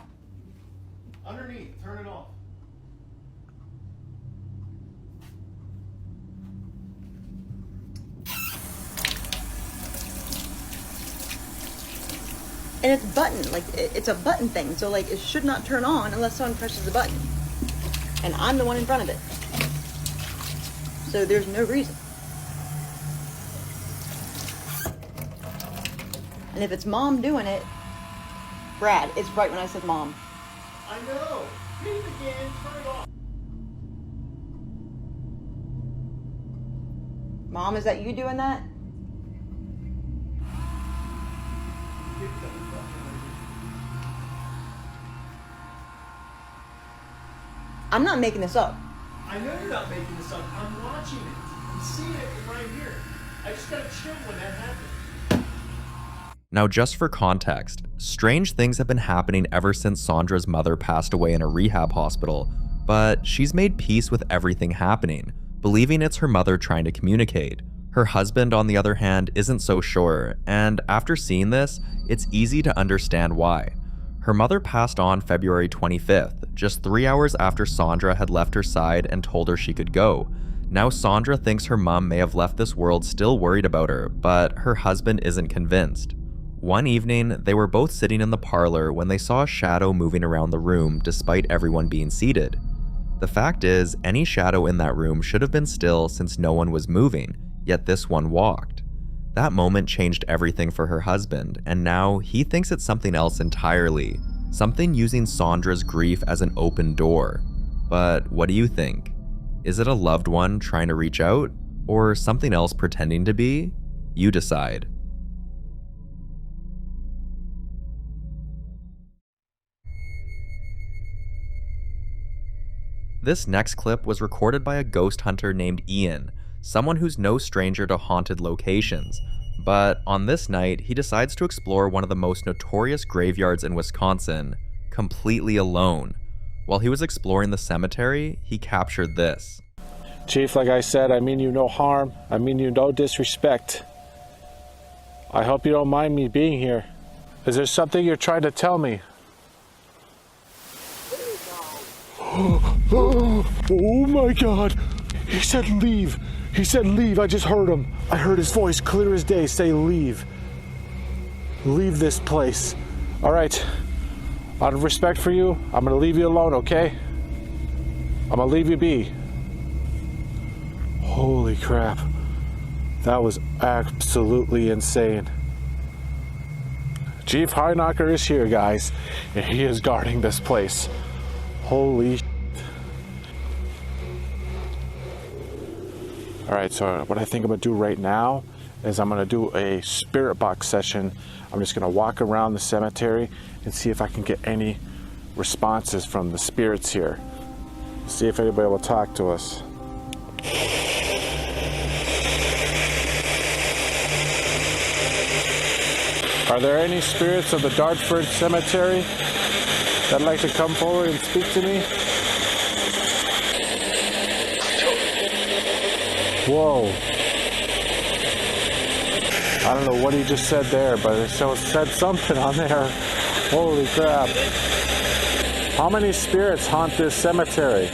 Underneath, turn it off. And it's button, like, it's a button thing, so, like, it should not turn on unless someone presses the button. And I'm the one in front of it. So there's no reason. And if it's mom doing it, Brad, it's right when I said mom. I know. Hit it again, turn it off. Mom, is that you doing that? I'm not making this up. I know you're not making this up. I'm watching it. I'm seeing it right here. I just got chill when that happened. Now, just for context, strange things have been happening ever since Sandra's mother passed away in a rehab hospital, but she's made peace with everything happening, believing it's her mother trying to communicate. Her husband, on the other hand, isn't so sure, and after seeing this, it's easy to understand why. Her mother passed on February 25th, just 3 hours after Sandra had left her side and told her she could go. Now Sandra thinks her mom may have left this world still worried about her, but her husband isn't convinced. One evening, they were both sitting in the parlor when they saw a shadow moving around the room despite everyone being seated. The fact is, any shadow in that room should have been still since no one was moving, yet this one walked. That moment changed everything for her husband, and now he thinks it's something else entirely, something using Sandra's grief as an open door. But what do you think? Is it a loved one trying to reach out, or something else pretending to be? You decide. This next clip was recorded by a ghost hunter named Ian, someone who's no stranger to haunted locations. But on this night, he decides to explore one of the most notorious graveyards in Wisconsin, completely alone. While he was exploring the cemetery, he captured this. Chief, like I said, I mean you no harm. I mean you no disrespect. I hope you don't mind me being here. Is there something you're trying to tell me? Oh my God! He said leave. He said leave. I just heard him. I heard his voice clear as day say leave. Leave this place. All right. Out of respect for you, I'm gonna leave you alone, okay? I'm gonna leave you be. Holy crap. That was absolutely insane. Chief High-Knocker is here, guys, and he is guarding this place. Holy shit. All right, so what I think I'm gonna do right now is I'm gonna do a spirit box session. I'm just gonna walk around the cemetery and see if I can get any responses from the spirits here. See if anybody will talk to us. Are there any spirits of the Dartford Cemetery that'd like to come forward and speak to me? Whoa. I don't know what he just said there, but it said something on there. Holy crap. How many spirits haunt this cemetery?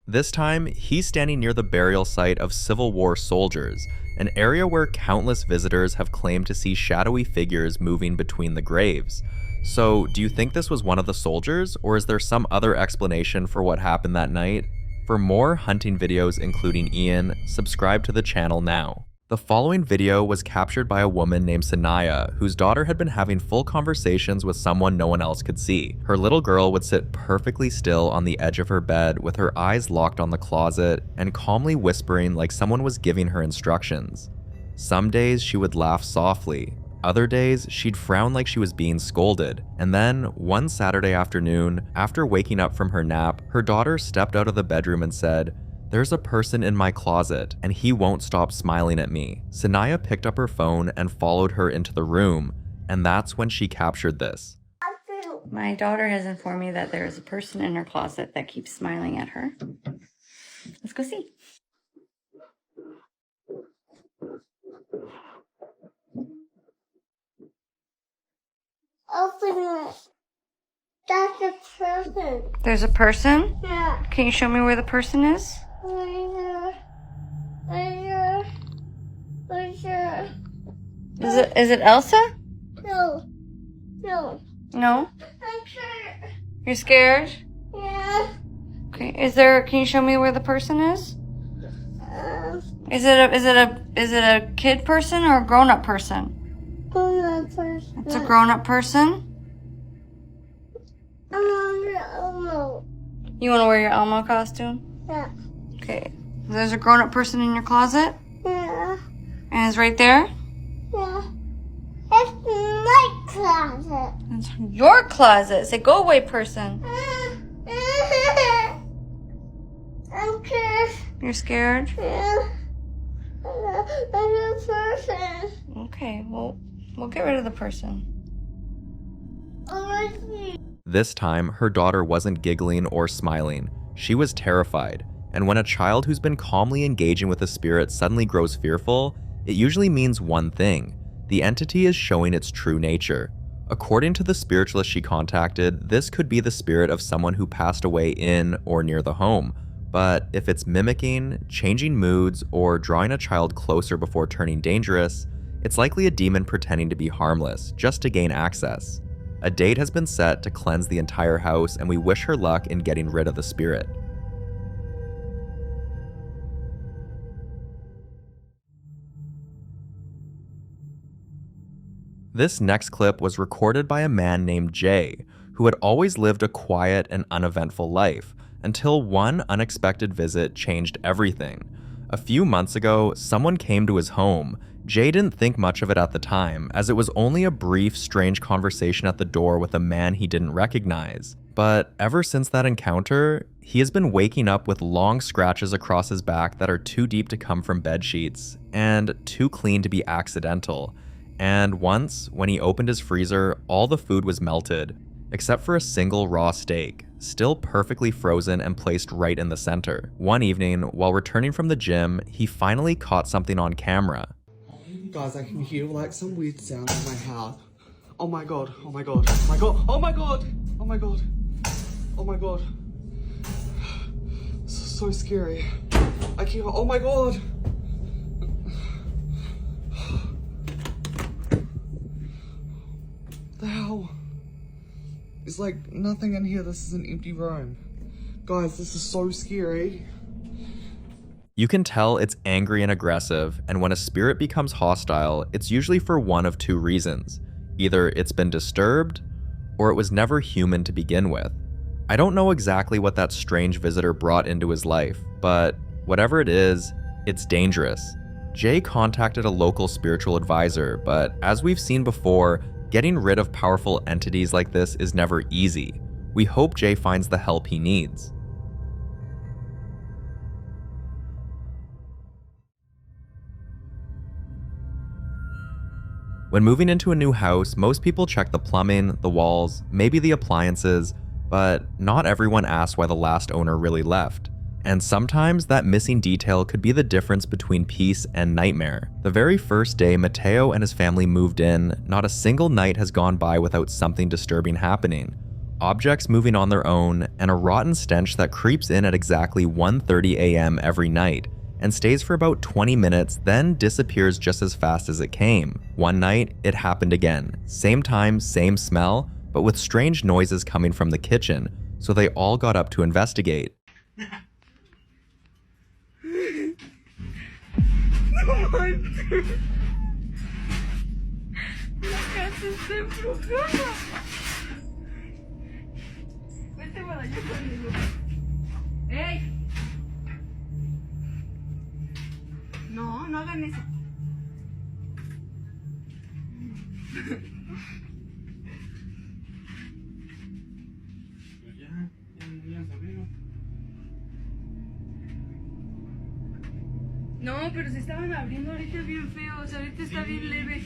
This time, he's standing near the burial site of Civil War soldiers, an area where countless visitors have claimed to see shadowy figures moving between the graves. So, do you think this was one of the soldiers, or is there some other explanation for what happened that night? For more hunting videos including Ian, subscribe to the channel now. The following video was captured by a woman named Sanaya, whose daughter had been having full conversations with someone no one else could see. Her little girl would sit perfectly still on the edge of her bed with her eyes locked on the closet and calmly whispering like someone was giving her instructions. Some days she would laugh softly, other days she'd frown like she was being scolded, and then one Saturday afternoon, after waking up from her nap, her daughter stepped out of the bedroom and said, "There's a person in my closet, and he won't stop smiling at me." Sanaya picked up her phone and followed her into the room, and that's when she captured this. My daughter has informed me that there is a person in her closet that keeps smiling at her. Let's go see. Open it. That's a person. There's a person? Yeah. Can you show me where the person is? Is it Elsa? No. No. No? I'm scared. You're scared? Yeah. Okay. Can you show me where the person is? Is it a kid person or a grown-up person? Grown-up person. It's a grown-up person? I want your Elmo. You want to wear your Elmo costume? Yeah. Okay. There's a grown-up person in your closet? Yeah. And it's right there? Yeah. It's my closet. It's your closet. Say, go away, person. I'm scared. You're scared? Yeah. I'm a person. Okay, well, we'll get rid of the person. This time, her daughter wasn't giggling or smiling. She was terrified. And when a child who's been calmly engaging with a spirit suddenly grows fearful, it usually means one thing: the entity is showing its true nature. According to the spiritualist she contacted, this could be the spirit of someone who passed away in or near the home. But if it's mimicking, changing moods, or drawing a child closer before turning dangerous, it's likely a demon pretending to be harmless, just to gain access. A date has been set to cleanse the entire house, and we wish her luck in getting rid of the spirit. This next clip was recorded by a man named Jay, who had always lived a quiet and uneventful life, until one unexpected visit changed everything. A few months ago, someone came to his home. Jay didn't think much of it at the time, as it was only a brief, strange conversation at the door with a man he didn't recognize. But ever since that encounter, he has been waking up with long scratches across his back that are too deep to come from bed sheets, and too clean to be accidental. And once, when he opened his freezer, all the food was melted, except for a single raw steak, still perfectly frozen and placed right in the center. One evening, while returning from the gym, he finally caught something on camera. Guys, I can hear like some weird sound in my house. Oh my god, oh my god, oh my god, oh my god, oh my god, oh my god. This is so scary. I can't, oh my god. The hell? It's like nothing in here, this is an empty room. Guys, this is so scary. You can tell it's angry and aggressive, and when a spirit becomes hostile, it's usually for one of two reasons. Either it's been disturbed, or it was never human to begin with. I don't know exactly what that strange visitor brought into his life, but whatever it is, it's dangerous. Jay contacted a local spiritual advisor, but as we've seen before, getting rid of powerful entities like this is never easy. We hope Jay finds the help he needs. When moving into a new house, most people check the plumbing, the walls, maybe the appliances, but not everyone asks why the last owner really left. And sometimes that missing detail could be the difference between peace and nightmare. The very first day Mateo and his family moved in, not a single night has gone by without something disturbing happening. Objects moving on their own, and a rotten stench that creeps in at exactly 1:30 a.m. every night, and stays for about 20 minutes, then disappears just as fast as it came. One night, it happened again. Same time, same smell, but with strange noises coming from the kitchen, so they all got up to investigate. No manches. La casa está embrujada. Vete para allá conmigo. ¡Ey! No, no hagan eso. No, pero se estaban abriendo ahorita bien feo, o sea, ahorita está bien leve.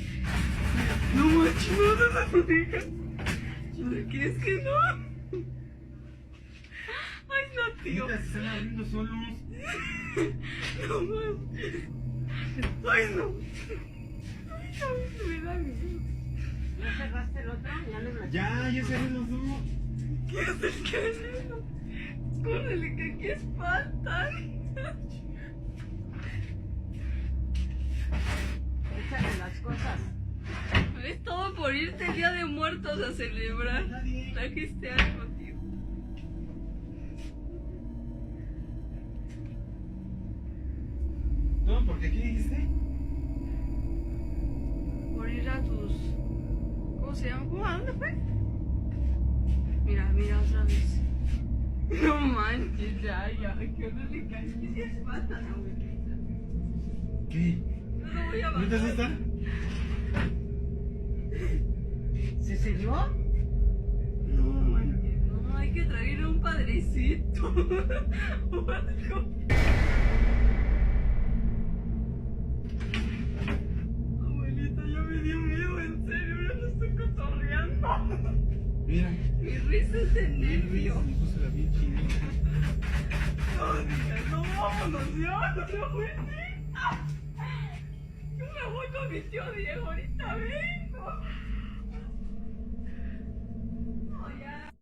No manches, no se lo digas. ¿Qué es que no? Ay, no, tío. Se están abriendo solos. No manches. Ay, no. Ay, no, me da miedo. ¿Ya cerraste el otro? Ya cerré los dos. ¿Qué es el que es eso? Córrele, que aquí espantan. Échale las cosas. Es todo por irte el Día de Muertos a celebrar. Trajiste algo, tío. No, ¿porque qué dijiste? Por ir a tus... ¿Cómo se llama? ¿Cómo? ¿A dónde fue? Mira, mira otra vez. No manches, ya, que no le cae. ¿Qué se espanta, abuelita? ¿Qué? No lo voy a bajar. ¿No te asusta? ¿Se cerró? No manches, no, hay que traerle un padrecito. O algo. Abuelita, ya me dio miedo, en serio, ya no estoy cotorreando. Mira. Mi risa es de nervio. No, vámonos ya, no voy. Yo me voy con mi tío Diego, ahorita vengo.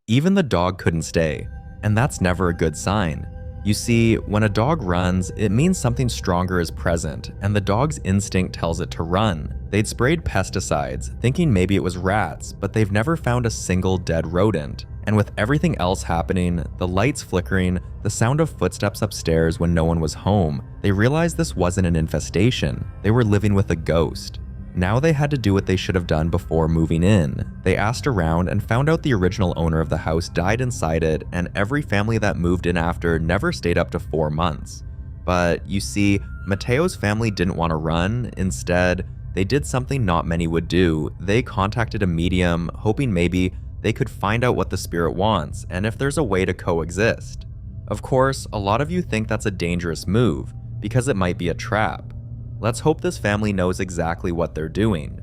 Even the dog couldn't stay, and that's never a good sign. You see, when a dog runs, it means something stronger is present, and the dog's instinct tells it to run. They'd sprayed pesticides, thinking maybe it was rats, but they've never found a single dead rodent. And with everything else happening, the lights flickering, the sound of footsteps upstairs when no one was home, they realized this wasn't an infestation. They were living with a ghost. Now they had to do what they should have done before moving in. They asked around and found out the original owner of the house died inside it, and every family that moved in after never stayed up to 4 months. But you see, Mateo's family didn't want to run. Instead, they did something not many would do. They contacted a medium, hoping maybe they could find out what the spirit wants and if there's a way to coexist. Of course, a lot of you think that's a dangerous move because it might be a trap. Let's hope this family knows exactly what they're doing.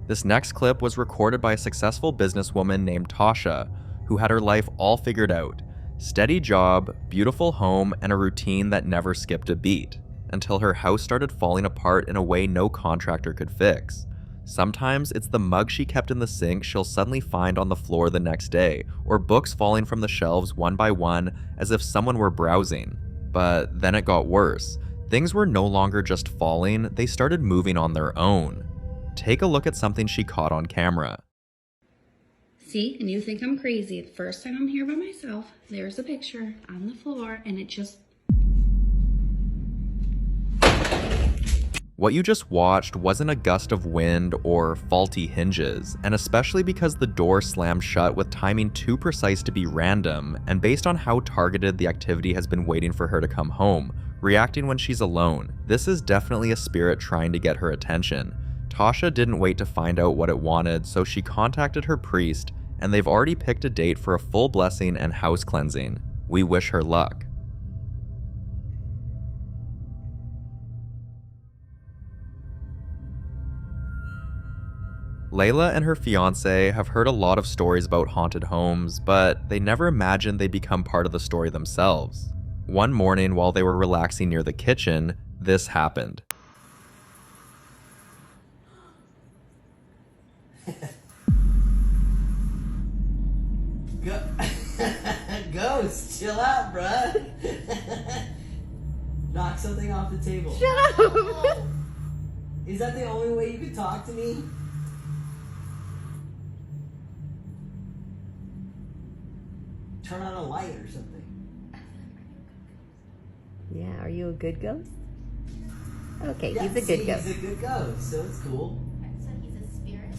This next clip was recorded by a successful businesswoman named Tasha, who had her life all figured out. Steady job, beautiful home, and a routine that never skipped a beat, until her house started falling apart in a way no contractor could fix. Sometimes it's the mug she kept in the sink she'll suddenly find on the floor the next day, or books falling from the shelves one by one as if someone were browsing. But then it got worse. Things were no longer just falling, they started moving on their own. Take a look at something she caught on camera. See, and you think I'm crazy. The first time I'm here by myself, there's a picture on the floor, and it just... What you just watched wasn't a gust of wind or faulty hinges, and especially because the door slammed shut with timing too precise to be random, and based on how targeted the activity has been waiting for her to come home, reacting when she's alone. This is definitely a spirit trying to get her attention. Tasha didn't wait to find out what it wanted, so she contacted her priest, and they've already picked a date for a full blessing and house cleansing. We wish her luck. Layla and her fiancé have heard a lot of stories about haunted homes, but they never imagined they'd become part of the story themselves. One morning while they were relaxing near the kitchen, this happened. Ghost, chill out, bruh. Knock something off the table. Shut up! Is that the only way you could talk to me? Turn on a light or something. Yeah, are you a good ghost? Okay, Yeah, he's a good ghost. He's a good ghost, so it's cool. So he's a spirit?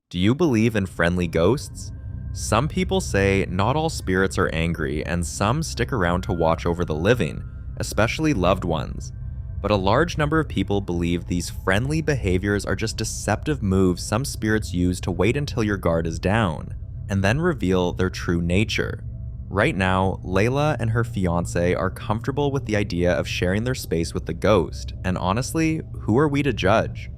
Do you believe in friendly ghosts? Some people say not all spirits are angry, and some stick around to watch over the living, especially loved ones. But a large number of people believe these friendly behaviors are just deceptive moves some spirits use to wait until your guard is down, and then reveal their true nature. Right now, Layla and her fiancé are comfortable with the idea of sharing their space with the ghost, and honestly, who are we to judge?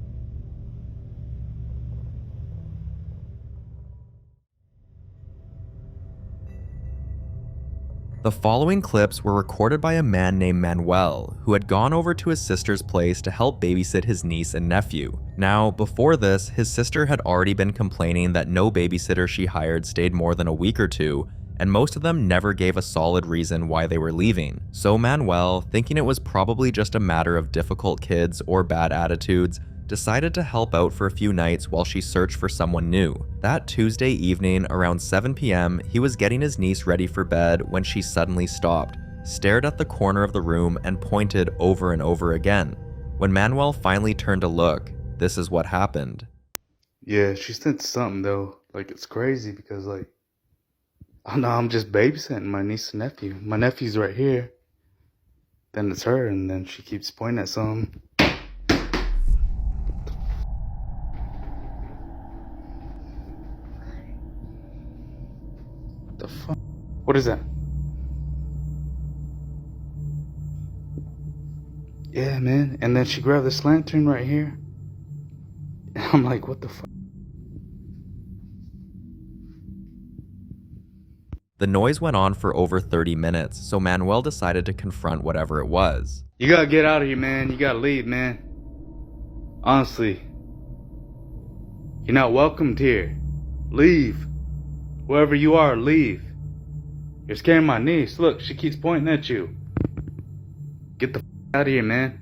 The following clips were recorded by a man named Manuel, who had gone over to his sister's place to help babysit his niece and nephew. Now, before this, his sister had already been complaining that no babysitter she hired stayed more than a week or two, and most of them never gave a solid reason why they were leaving. So Manuel, thinking it was probably just a matter of difficult kids or bad attitudes, decided to help out for a few nights while she searched for someone new. That Tuesday evening, around 7 p.m., he was getting his niece ready for bed when she suddenly stopped, stared at the corner of the room, and pointed over and over again. When Manuel finally turned to look, this is what happened. Yeah, she said something though. Like, it's crazy because, like, oh no, I'm just babysitting my niece and nephew. My nephew's right here. Then it's her, and then she keeps pointing at something. What the fuck? What is that? Yeah, man. And then she grabbed this lantern right here. And I'm like, what the fuck? The noise went on for over 30 minutes, so Manuel decided to confront whatever it was. You gotta get out of here, man. You gotta leave, man. Honestly. You're not welcomed here. Leave. Whoever you are, leave. You're scaring my niece. Look, she keeps pointing at you. Get the f out of here, man.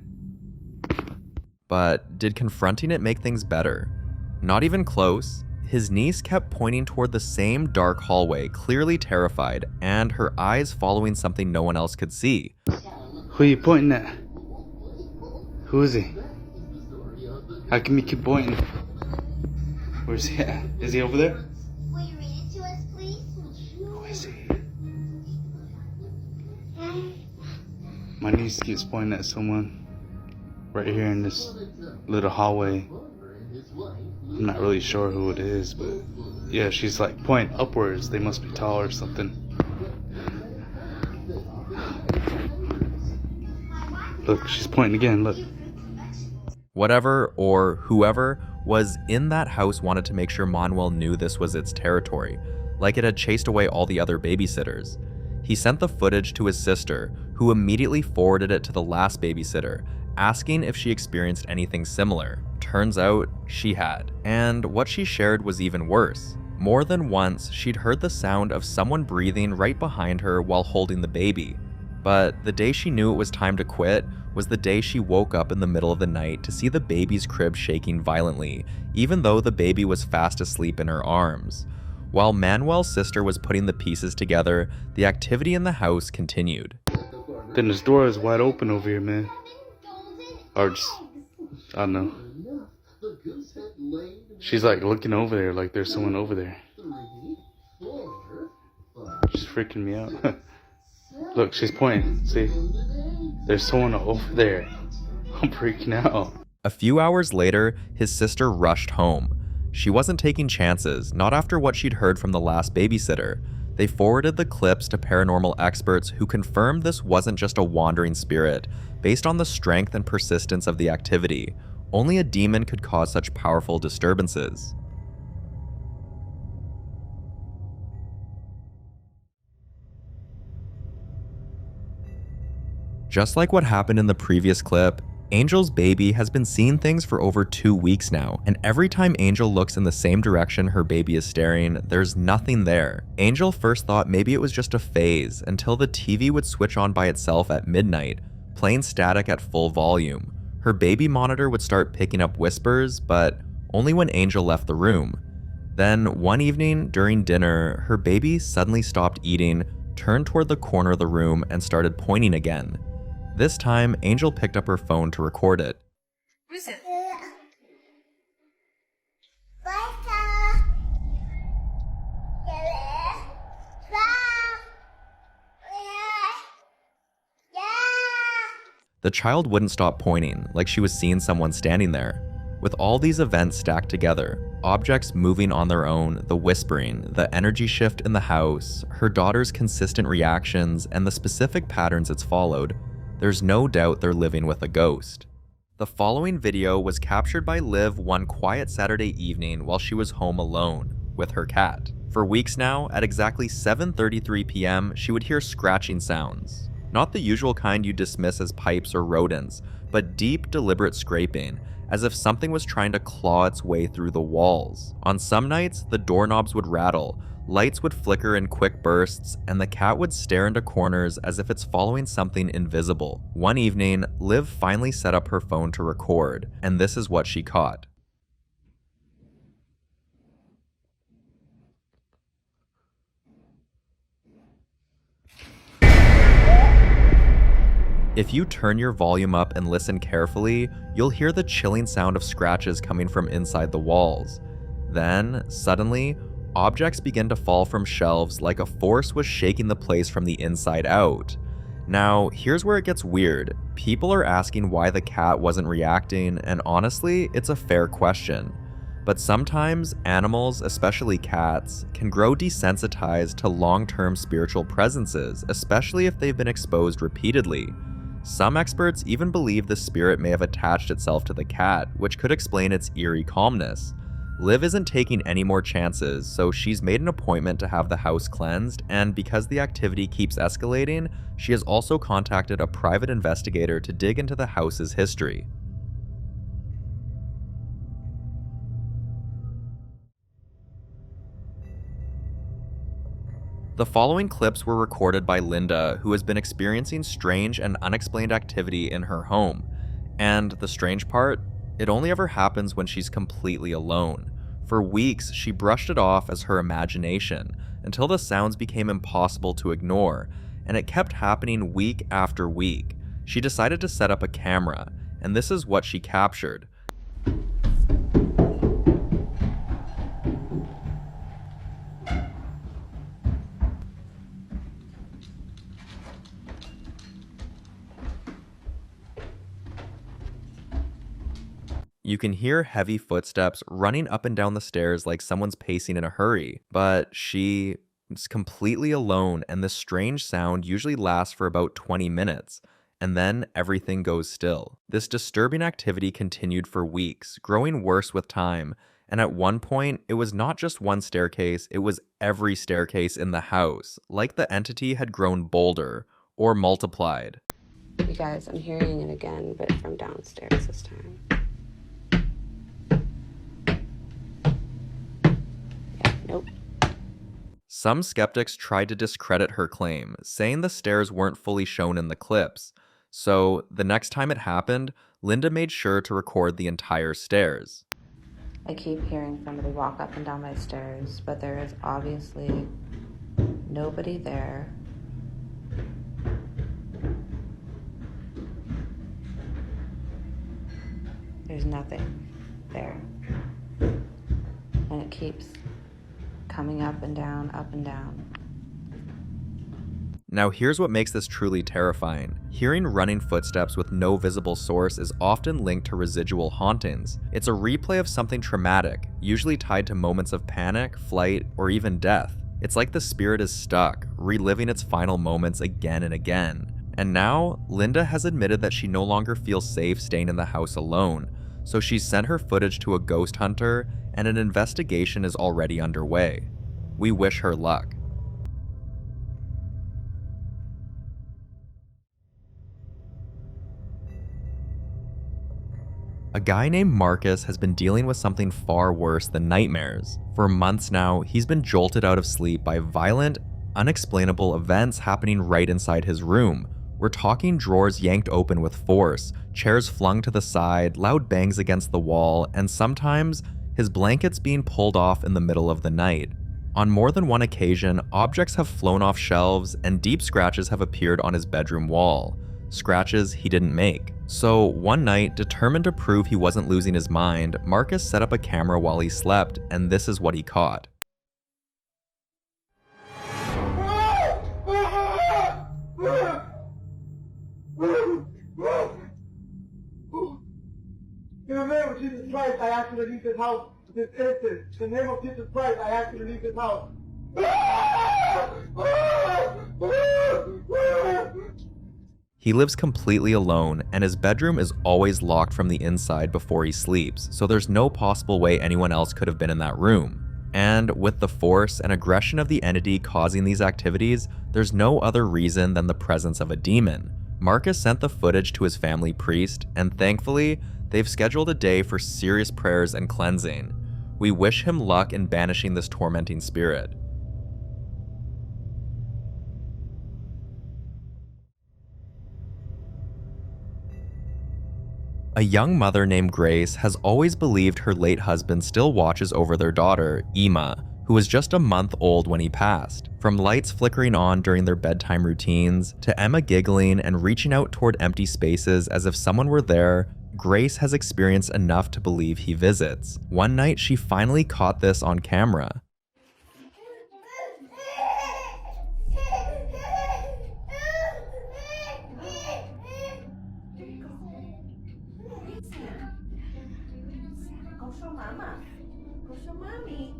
But did confronting it make things better? Not even close. His niece kept pointing toward the same dark hallway, clearly terrified, and her eyes following something no one else could see. Who are you pointing at? Who is he? How come you keep pointing? Where's he at? Is he over there? Will you read it to us, please? Who is he? My niece keeps pointing at someone right here in this little hallway. I'm not really sure who it is, but yeah, she's like pointing upwards. They must be tall or something. Look, she's pointing again, look. Whatever or whoever was in that house wanted to make sure Manuel knew this was its territory, like it had chased away all the other babysitters. He sent the footage to his sister, who immediately forwarded it to the last babysitter, asking if she experienced anything similar. Turns out she had. And what she shared was even worse. More than once, she'd heard the sound of someone breathing right behind her while holding the baby. But the day she knew it was time to quit was the day she woke up in the middle of the night to see the baby's crib shaking violently, even though the baby was fast asleep in her arms. While Manuel's sister was putting the pieces together, the activity in the house continued. Then this door is wide open over here, man. Or just, I don't know. She's like looking over there, like there's someone over there. She's freaking me out. Look, she's pointing, see? There's someone over there. I'm freaking out. A few hours later, his sister rushed home. She wasn't taking chances, not after what she'd heard from the last babysitter. They forwarded the clips to paranormal experts who confirmed this wasn't just a wandering spirit. Based on the strength and persistence of the activity, only a demon could cause such powerful disturbances. Just like what happened in the previous clip, Angel's baby has been seeing things for over 2 weeks now, and every time Angel looks in the same direction her baby is staring, there's nothing there. Angel first thought maybe it was just a phase until the TV would switch on by itself at midnight, playing static at full volume. Her baby monitor would start picking up whispers, but only when Angel left the room. Then one evening during dinner, her baby suddenly stopped eating, turned toward the corner of the room, and started pointing again. This time, Angel picked up her phone to record it. What is it? The child wouldn't stop pointing, like she was seeing someone standing there. With all these events stacked together, objects moving on their own, the whispering, the energy shift in the house, her daughter's consistent reactions, and the specific patterns it's followed, there's no doubt they're living with a ghost. The following video was captured by Liv one quiet Saturday evening while she was home alone with her cat. For weeks now, at exactly 7:33 p.m., she would hear scratching sounds. Not the usual kind you dismiss as pipes or rodents, but deep, deliberate scraping, as if something was trying to claw its way through the walls. On some nights, the doorknobs would rattle, lights would flicker in quick bursts, and the cat would stare into corners as if it's following something invisible. One evening, Liv finally set up her phone to record, and this is what she caught. If you turn your volume up and listen carefully, you'll hear the chilling sound of scratches coming from inside the walls. Then, suddenly, objects begin to fall from shelves like a force was shaking the place from the inside out. Now, here's where it gets weird. People are asking why the cat wasn't reacting, and honestly, it's a fair question. But sometimes animals, especially cats, can grow desensitized to long-term spiritual presences, especially if they've been exposed repeatedly. Some experts even believe the spirit may have attached itself to the cat, which could explain its eerie calmness. Liv isn't taking any more chances, so she's made an appointment to have the house cleansed, and because the activity keeps escalating, she has also contacted a private investigator to dig into the house's history. The following clips were recorded by Linda, who has been experiencing strange and unexplained activity in her home. And the strange part? It only ever happens when she's completely alone. For weeks, she brushed it off as her imagination, until the sounds became impossible to ignore, and it kept happening week after week. She decided to set up a camera, and this is what she captured. You can hear heavy footsteps running up and down the stairs like someone's pacing in a hurry, but she is completely alone, and this strange sound usually lasts for about 20 minutes. and then everything goes still. This disturbing activity continued for weeks, growing worse with time, and at one point, it was not just one staircase, it was every staircase in the house, like the entity had grown bolder or multiplied. You guys, I'm hearing it again, but from downstairs this time. Yeah, nope. Some skeptics tried to discredit her claim, saying the stairs weren't fully shown in the clips. So, the next time it happened, Linda made sure to record the entire stairs. I keep hearing somebody walk up and down my stairs, but there is obviously nobody there. There's nothing there. And it keeps coming up and down, up and down. Now here's what makes this truly terrifying. Hearing running footsteps with no visible source is often linked to residual hauntings. It's a replay of something traumatic, usually tied to moments of panic, flight, or even death. It's like the spirit is stuck, reliving its final moments again and again. And now, Linda has admitted that she no longer feels safe staying in the house alone, so she's sent her footage to a ghost hunter, and an investigation is already underway. We wish her luck. A guy named Marcus has been dealing with something far worse than nightmares. For months now, he's been jolted out of sleep by violent, unexplainable events happening right inside his room. We're talking drawers yanked open with force, chairs flung to the side, loud bangs against the wall, and sometimes his blankets being pulled off in the middle of the night. On more than one occasion, objects have flown off shelves and deep scratches have appeared on his bedroom wall. Scratches he didn't make. So one night, determined to prove he wasn't losing his mind, Marcus set up a camera while he slept, and this is what he caught. In the name of Jesus Christ, I ask you to leave this house this instant. In the name of Jesus Christ, I ask you to leave this house. He lives completely alone, and his bedroom is always locked from the inside before he sleeps, so there's no possible way anyone else could have been in that room. And with the force and aggression of the entity causing these activities, there's no other reason than the presence of a demon. Marcus sent the footage to his family priest, and thankfully, they've scheduled a day for serious prayers and cleansing. We wish him luck in banishing this tormenting spirit. A young mother named Grace has always believed her late husband still watches over their daughter, Emma, who was just a month old when he passed. From lights flickering on during their bedtime routines, to Emma giggling and reaching out toward empty spaces as if someone were there, Grace has experienced enough to believe he visits. One night, she finally caught this on camera. Go show mama. Go show mommy.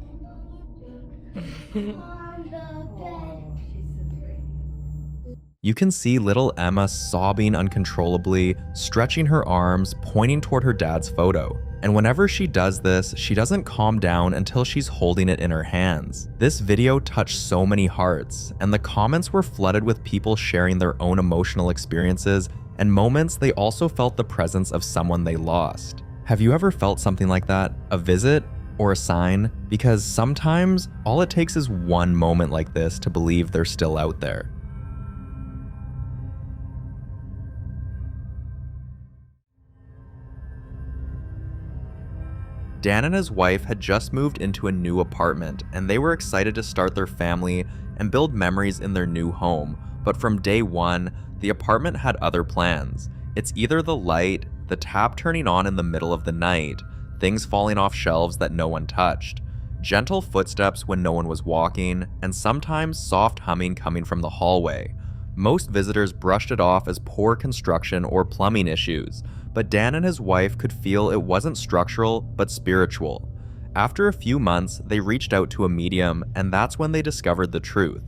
You can see little Emma sobbing uncontrollably, stretching her arms, pointing toward her dad's photo. And whenever she does this, she doesn't calm down until she's holding it in her hands. This video touched so many hearts, and the comments were flooded with people sharing their own emotional experiences and moments they also felt the presence of someone they lost. Have you ever felt something like that? A visit? Or a sign? Because sometimes, all it takes is one moment like this to believe they're still out there. Dan and his wife had just moved into a new apartment, and they were excited to start their family and build memories in their new home. But from day one, the apartment had other plans. It's either the light, the tap turning on in the middle of the night, things falling off shelves that no one touched, gentle footsteps when no one was walking, and sometimes soft humming coming from the hallway. Most visitors brushed it off as poor construction or plumbing issues, but Dan and his wife could feel it wasn't structural, but spiritual. After a few months, they reached out to a medium, and that's when they discovered the truth.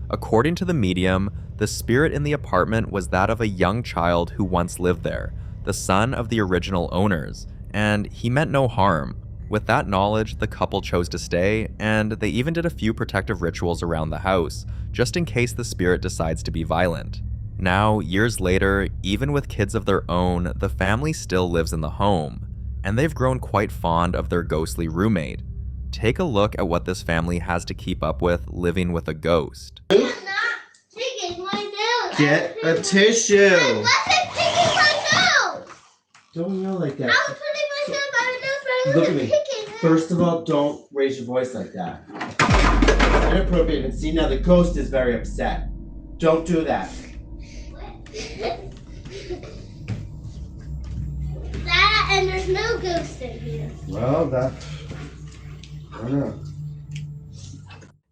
According to the medium, the spirit in the apartment was that of a young child who once lived there, the son of the original owners, and he meant no harm. With that knowledge, the couple chose to stay, and they even did a few protective rituals around the house, just in case the spirit decides to be violent. Now, years later, even with kids of their own, the family still lives in the home, and they've grown quite fond of their ghostly roommate. Take a look at what this family has to keep up with living with a ghost. Get a tissue! I wasn't picking my nose! Don't yell like that. I was putting myself on my nose, but I Look at wasn't me. picking it. First of all, don't raise your voice like that. Inappropriate. And see, now the ghost is very upset. Don't do that. That, and there's no ghost in here. Well, I don't know.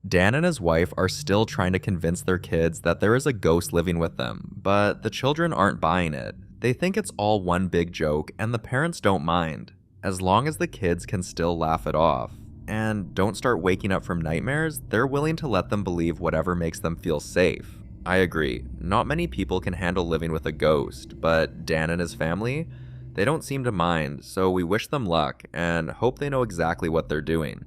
Dan and his wife are still trying to convince their kids that there is a ghost living with them, but the children aren't buying it. They think it's all one big joke, and the parents don't mind, as long as the kids can still laugh it off. And don't start waking up from nightmares, they're willing to let them believe whatever makes them feel safe. I agree, not many people can handle living with a ghost, but Dan and his family, they don't seem to mind, so we wish them luck and hope they know exactly what they're doing.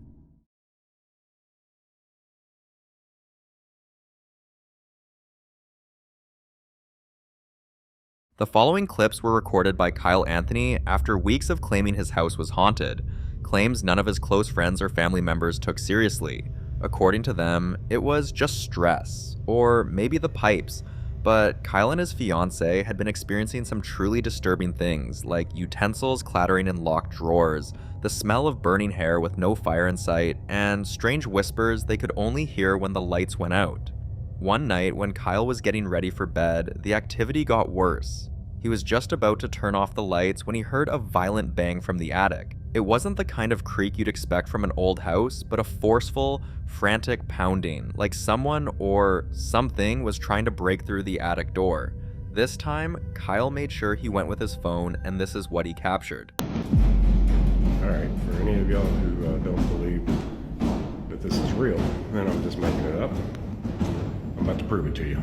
The following clips were recorded by Kyle Anthony after weeks of claiming his house was haunted, claims none of his close friends or family members took seriously. According to them, it was just stress, or maybe the pipes, but Kyle and his fiancée had been experiencing some truly disturbing things, like utensils clattering in locked drawers, the smell of burning hair with no fire in sight, and strange whispers they could only hear when the lights went out. One night, when Kyle was getting ready for bed, the activity got worse. He was just about to turn off the lights when he heard a violent bang from the attic. It wasn't the kind of creak you'd expect from an old house, but a forceful, frantic pounding, like someone or something was trying to break through the attic door. This time, Kyle made sure he went with his phone, and this is what he captured. Alright, for any of y'all who don't believe that this is real, then I'm just making it up. I'm about to prove it to you.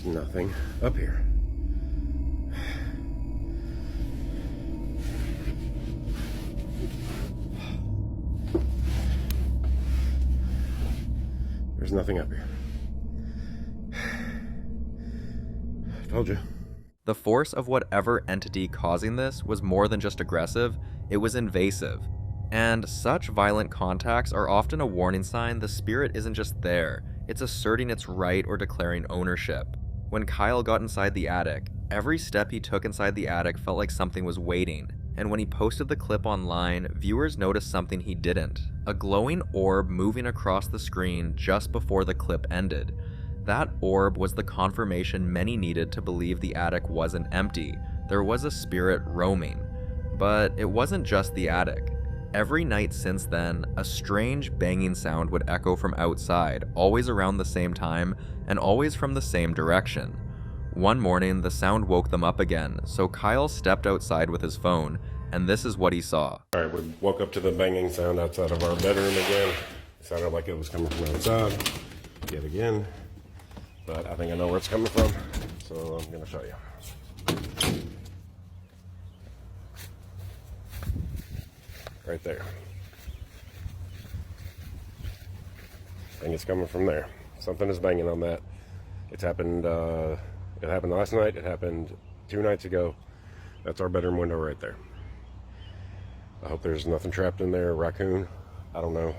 There's nothing up here. There's nothing up here. Told you. The force of whatever entity causing this was more than just aggressive, it was invasive. And such violent contacts are often a warning sign the spirit isn't just there, it's asserting its right or declaring ownership. When Kyle got inside the attic, every step he took inside the attic felt like something was waiting, and when he posted the clip online, viewers noticed something he didn't, a glowing orb moving across the screen just before the clip ended. That orb was the confirmation many needed to believe the attic wasn't empty, there was a spirit roaming. But it wasn't just the attic. Every night since then, a strange banging sound would echo from outside, always around the same time, and always from the same direction. One morning, the sound woke them up again, so Kyle stepped outside with his phone, and this is what he saw. Alright, we woke up to the banging sound outside of our bedroom again. It sounded like it was coming from outside, yet again. But I think I know where it's coming from, so I'm gonna show you. Right there. think it's coming from there. Something is banging on that. It's happened, it happened last night. It happened 2 nights ago. That's our bedroom window right there. I hope there's nothing trapped in there. Raccoon, I don't know.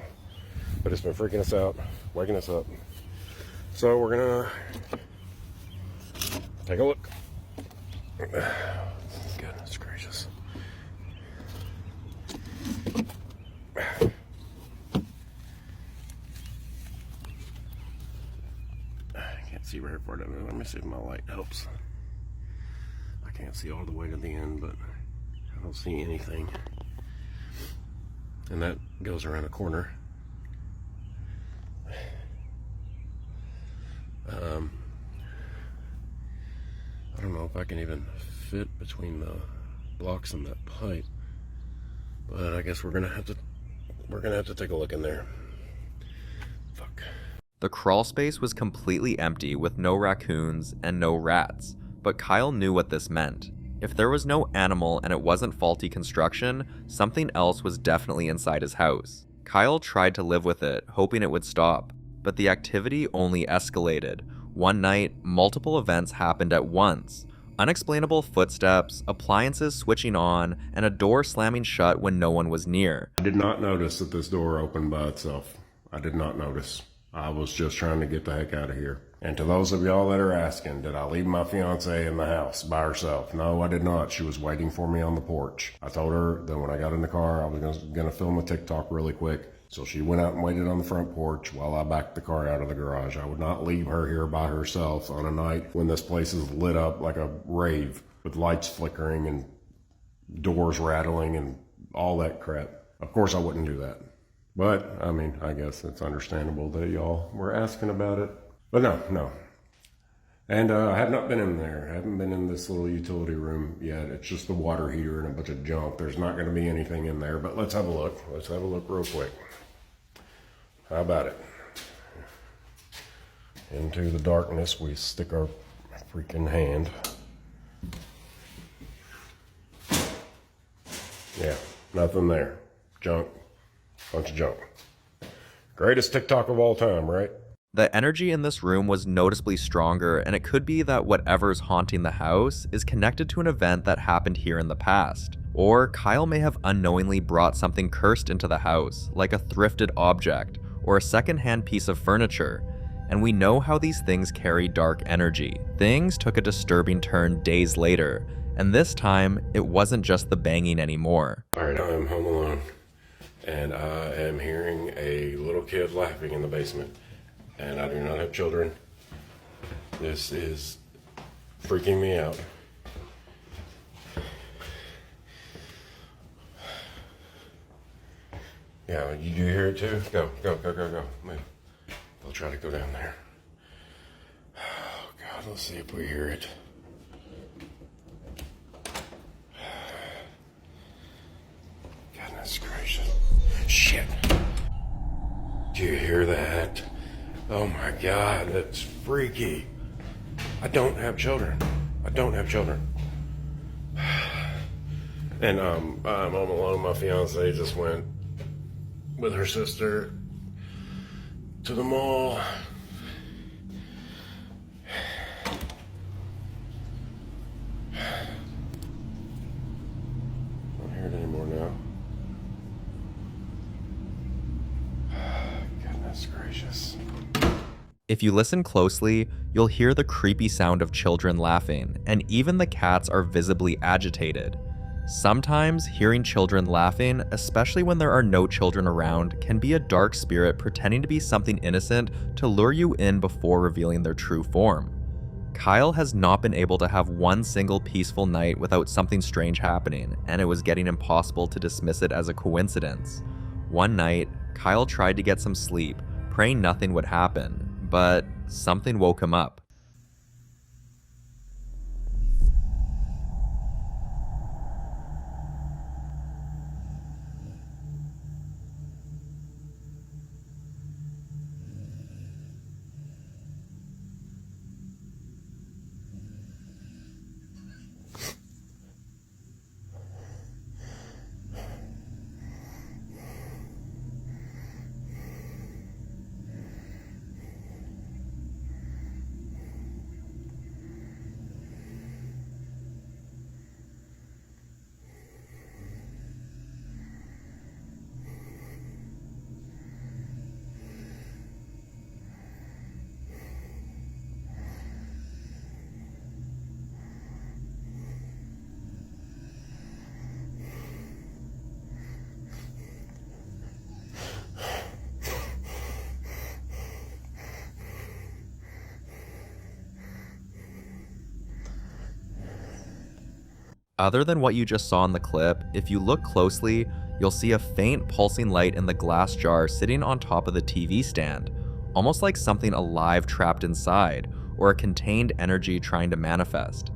But it's been freaking us out, waking us up. So we're gonna take a look. Goodness gracious. I can't see very far down there. Let me see if my light helps. I can't see all the way to the end, but I don't see anything. And that goes around a corner. I don't know if I can even fit between the blocks and that pipe, but I guess we're gonna have to take a look in there. Fuck. The crawl space was completely empty with no raccoons and no rats, but Kyle knew what this meant. If there was no animal and it wasn't faulty construction, something else was definitely inside his house. Kyle tried to live with it, hoping it would stop, but the activity only escalated. One night, multiple events happened at once. Unexplainable footsteps, appliances switching on, and a door slamming shut when no one was near. I did not notice that this door opened by itself. I did not notice. I was just trying to get the heck out of here. And to those of y'all that are asking, did I leave my fiance in the house by herself? No, I did not. She was waiting for me on the porch. I told her that when I got in the car, I was gonna film a TikTok really quick. So she went out and waited on the front porch while I backed the car out of the garage. I would not leave her here by herself on a night when this place is lit up like a rave with lights flickering and doors rattling and all that crap. Of course I wouldn't do that. But, I mean, I guess it's understandable that y'all were asking about it. But no. And I have not been in there. I haven't been in this little utility room yet. It's just the water heater and a bunch of junk. There's not going to be anything in there, but let's have a look. Let's have a look real quick. How about it? Into the darkness we stick our freaking hand. Yeah, nothing there. Junk. Bunch of junk. Greatest TikTok of all time, right? The energy in this room was noticeably stronger, and it could be that whatever's haunting the house is connected to an event that happened here in the past. Or Kyle may have unknowingly brought something cursed into the house, like a thrifted object, or a secondhand piece of furniture. And we know how these things carry dark energy. Things took a disturbing turn days later, and this time, it wasn't just the banging anymore. Alright, I'm home alone, and I am hearing a little kid laughing in the basement. And I do not have children. This is freaking me out. Yeah, you do hear it too? Go. Move. We'll try to go down there. Oh God, let's see if we hear it. Goodness gracious. Shit. Do you hear that? Oh my God, that's freaky. I don't have children. And I'm home alone. My fiance just went with her sister to the mall. Don't hear it anymore now. Goodness gracious. If you listen closely, you'll hear the creepy sound of children laughing, and even the cats are visibly agitated. Sometimes, hearing children laughing, especially when there are no children around, can be a dark spirit pretending to be something innocent to lure you in before revealing their true form. Kyle has not been able to have one single peaceful night without something strange happening, and it was getting impossible to dismiss it as a coincidence. One night, Kyle tried to get some sleep, praying nothing would happen. But something woke him up. Other than what you just saw in the clip, if you look closely, you'll see a faint pulsing light in the glass jar sitting on top of the TV stand, almost like something alive trapped inside, or a contained energy trying to manifest.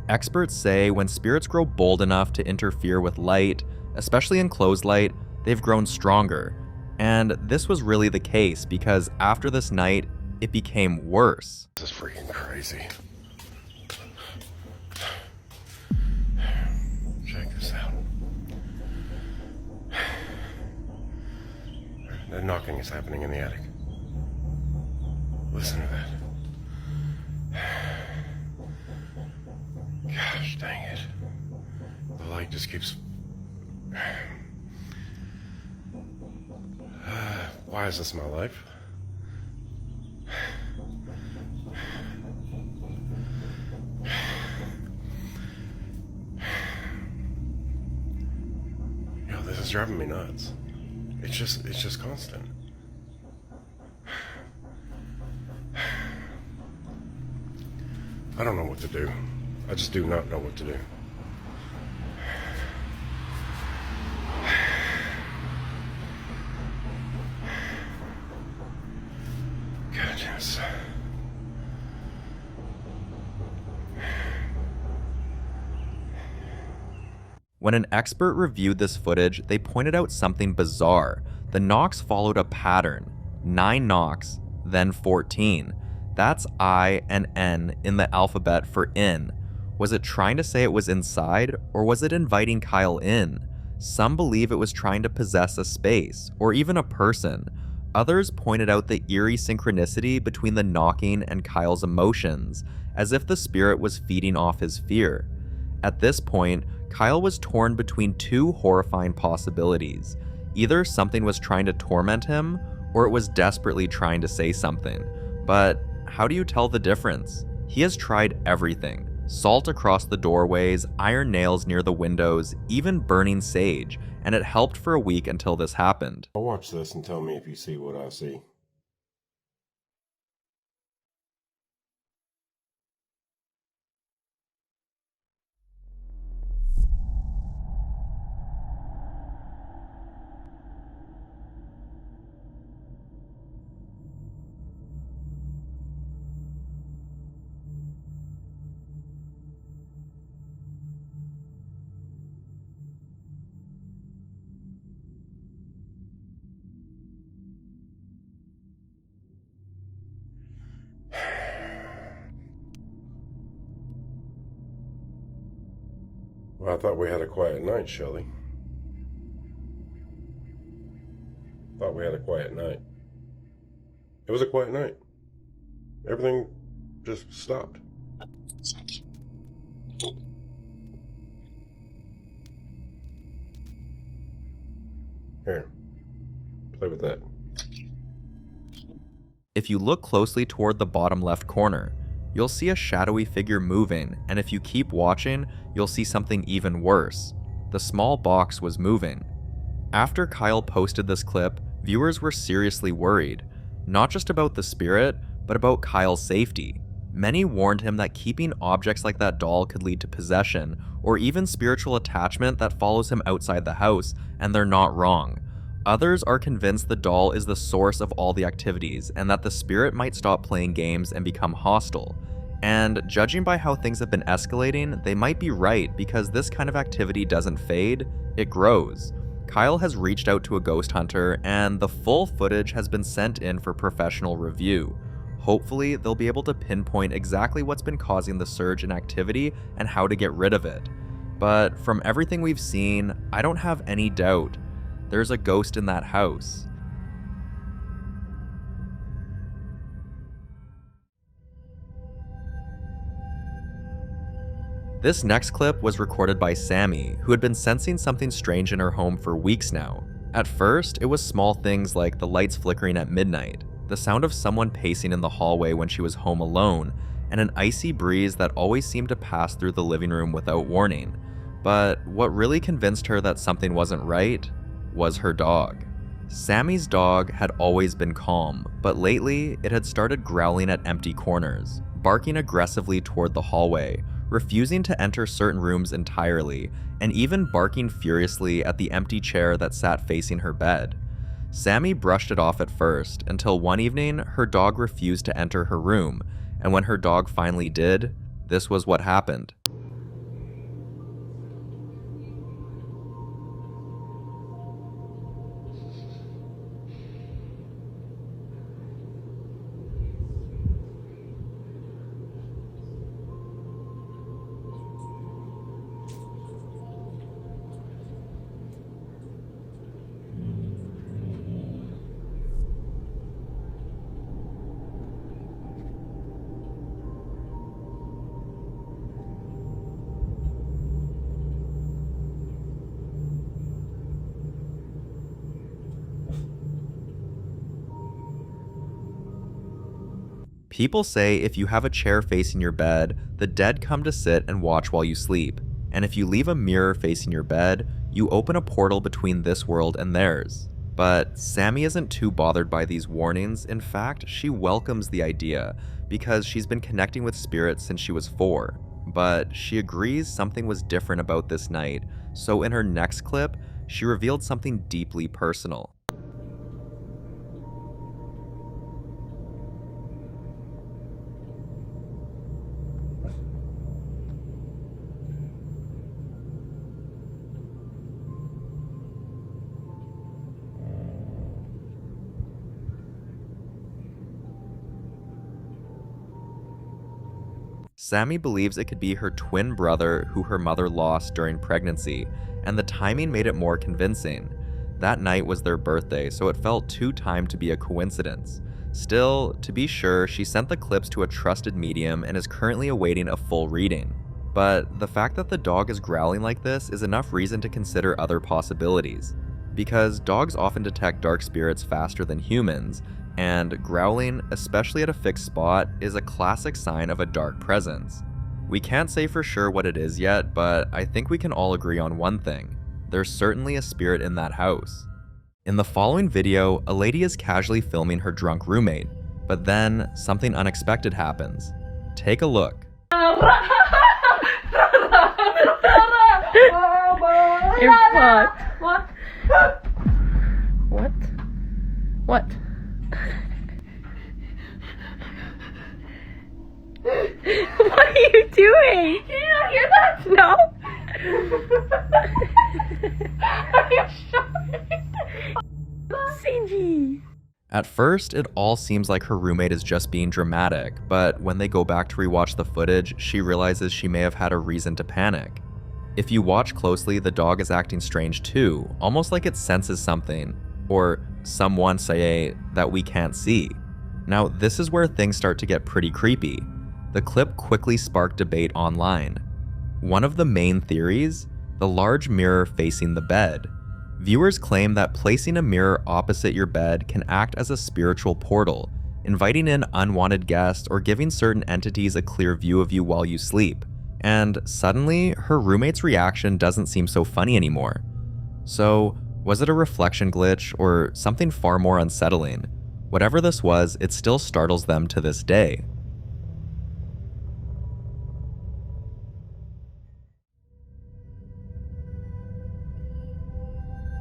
Experts say when spirits grow bold enough to interfere with light, especially enclosed light, they've grown stronger. And this was really the case because after this night, it became worse. This is freaking crazy. Check this out. The knocking is happening in the attic. Listen to that. Gosh dang it. The light just keeps... why is this my life? Yo, this is driving me nuts. It's just constant. I don't know what to do. I just do not know what to do. Goodness. When an expert reviewed this footage, they pointed out something bizarre. The knocks followed a pattern. 9 knocks, then 14. That's I and N in the alphabet for in. Was it trying to say it was inside, or was it inviting Kyle in? Some believe it was trying to possess a space, or even a person. Others pointed out the eerie synchronicity between the knocking and Kyle's emotions, as if the spirit was feeding off his fear. At this point, Kyle was torn between 2 horrifying possibilities. Either something was trying to torment him, or it was desperately trying to say something. But how do you tell the difference? He has tried everything. Salt across the doorways, iron nails near the windows, even burning sage, and it helped for a week until this happened. I'll watch this and tell me if you see what I see. Well, I thought we had a quiet night, Shelley. Thought we had a quiet night. It was a quiet night. Everything just stopped. Here, play with that. If you look closely toward the bottom left corner, you'll see a shadowy figure moving, and if you keep watching, you'll see something even worse. The small box was moving. After Kyle posted this clip, viewers were seriously worried, not just about the spirit, but about Kyle's safety. Many warned him that keeping objects like that doll could lead to possession, or even spiritual attachment that follows him outside the house, and they're not wrong. Others are convinced the doll is the source of all the activities, and that the spirit might stop playing games and become hostile. And judging by how things have been escalating, they might be right, because this kind of activity doesn't fade, it grows. Kyle has reached out to a ghost hunter, and the full footage has been sent in for professional review. Hopefully, they'll be able to pinpoint exactly what's been causing the surge in activity and how to get rid of it. But from everything we've seen, I don't have any doubt. There's a ghost in that house. This next clip was recorded by Sammy, who had been sensing something strange in her home for weeks now. At first, it was small things like the lights flickering at midnight, the sound of someone pacing in the hallway when she was home alone, and an icy breeze that always seemed to pass through the living room without warning. But what really convinced her that something wasn't right was her dog. Sammy's dog had always been calm, but lately it had started growling at empty corners, barking aggressively toward the hallway, refusing to enter certain rooms entirely, and even barking furiously at the empty chair that sat facing her bed. Sammy brushed it off at first, until one evening, her dog refused to enter her room, and when her dog finally did, this was what happened. People say if you have a chair facing your bed, the dead come to sit and watch while you sleep. And if you leave a mirror facing your bed, you open a portal between this world and theirs. But Sammy isn't too bothered by these warnings. In fact, she welcomes the idea because she's been connecting with spirits since she was 4. But she agrees something was different about this night, so in her next clip, she revealed something deeply personal. Sammy believes it could be her twin brother who her mother lost during pregnancy, and the timing made it more convincing. That night was their birthday, so it felt too timed to be a coincidence. Still, to be sure, she sent the clips to a trusted medium and is currently awaiting a full reading. But the fact that the dog is growling like this is enough reason to consider other possibilities. Because dogs often detect dark spirits faster than humans, and growling, especially at a fixed spot, is a classic sign of a dark presence. We can't say for sure what it is yet, but I think we can all agree on one thing. There's certainly a spirit in that house. In the following video, a lady is casually filming her drunk roommate, but then something unexpected happens. Take a look. You're fucked. What? What? What? What are you doing? Did you not hear that? No. Are you sure? Sinji. At first, it all seems like her roommate is just being dramatic, but when they go back to rewatch the footage, she realizes she may have had a reason to panic. If you watch closely, the dog is acting strange too, almost like it senses something, or someone say that we can't see. Now, this is where things start to get pretty creepy. The clip quickly sparked debate online. One of the main theories, the large mirror facing the bed. Viewers claim that placing a mirror opposite your bed can act as a spiritual portal, inviting in unwanted guests or giving certain entities a clear view of you while you sleep. And suddenly, her roommate's reaction doesn't seem so funny anymore. So, was it a reflection glitch or something far more unsettling? Whatever this was, it still startles them to this day.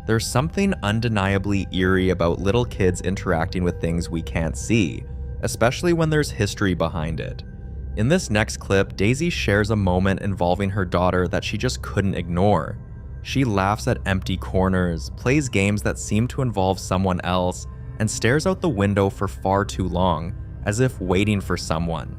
There's something undeniably eerie about little kids interacting with things we can't see, especially when there's history behind it. In this next clip, Daisy shares a moment involving her daughter that she just couldn't ignore. She laughs at empty corners, plays games that seem to involve someone else, and stares out the window for far too long, as if waiting for someone.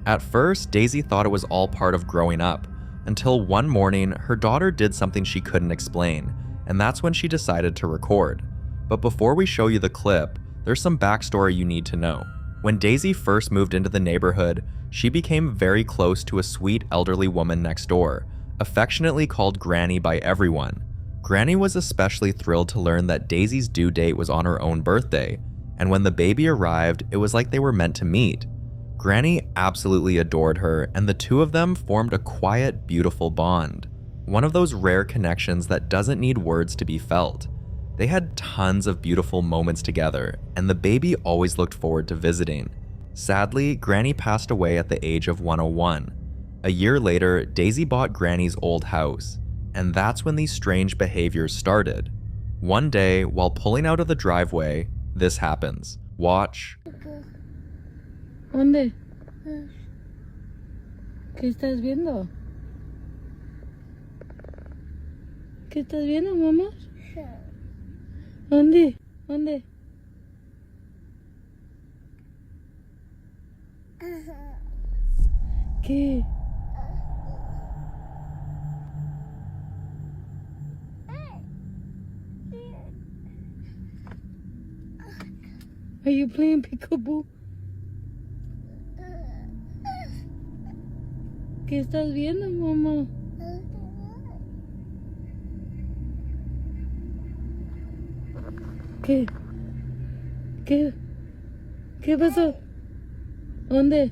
At first, Daisy thought it was all part of growing up, until one morning, her daughter did something she couldn't explain, and that's when she decided to record. But before we show you the clip, there's some backstory you need to know. When Daisy first moved into the neighborhood, she became very close to a sweet elderly woman next door, affectionately called Granny by everyone. Granny was especially thrilled to learn that Daisy's due date was on her own birthday, and when the baby arrived, it was like they were meant to meet. Granny absolutely adored her, and the two of them formed a quiet, beautiful bond. One of those rare connections that doesn't need words to be felt. They had tons of beautiful moments together, and the baby always looked forward to visiting. Sadly, Granny passed away at the age of 101. A year later, Daisy bought Granny's old house, and that's when these strange behaviors started. One day, while pulling out of the driveway, this happens. Watch. ¿Dónde? ¿Qué estás viendo? ¿Qué estás viendo, mamá? ¿Dónde? ¿Dónde? ¿Qué? Are you playing peekaboo? ¿Qué estás viendo, mamá? ¿Qué? ¿Qué? ¿Qué pasó? ¿Dónde?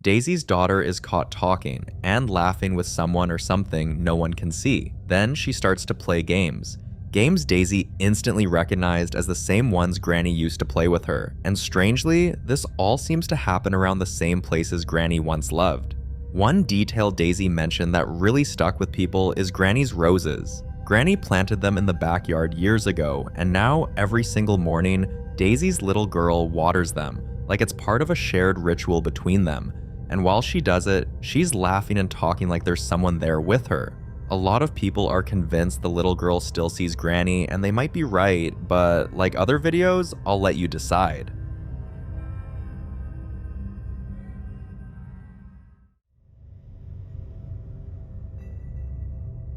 Daisy's daughter is caught talking and laughing with someone or something no one can see. Then she starts to play games. Games Daisy instantly recognized as the same ones Granny used to play with her. And strangely, this all seems to happen around the same places Granny once loved. One detail Daisy mentioned that really stuck with people is Granny's roses. Granny planted them in the backyard years ago, and now every single morning, Daisy's little girl waters them, like it's part of a shared ritual between them. And while she does it, she's laughing and talking like there's someone there with her. A lot of people are convinced the little girl still sees Granny, and they might be right, but like other videos, I'll let you decide.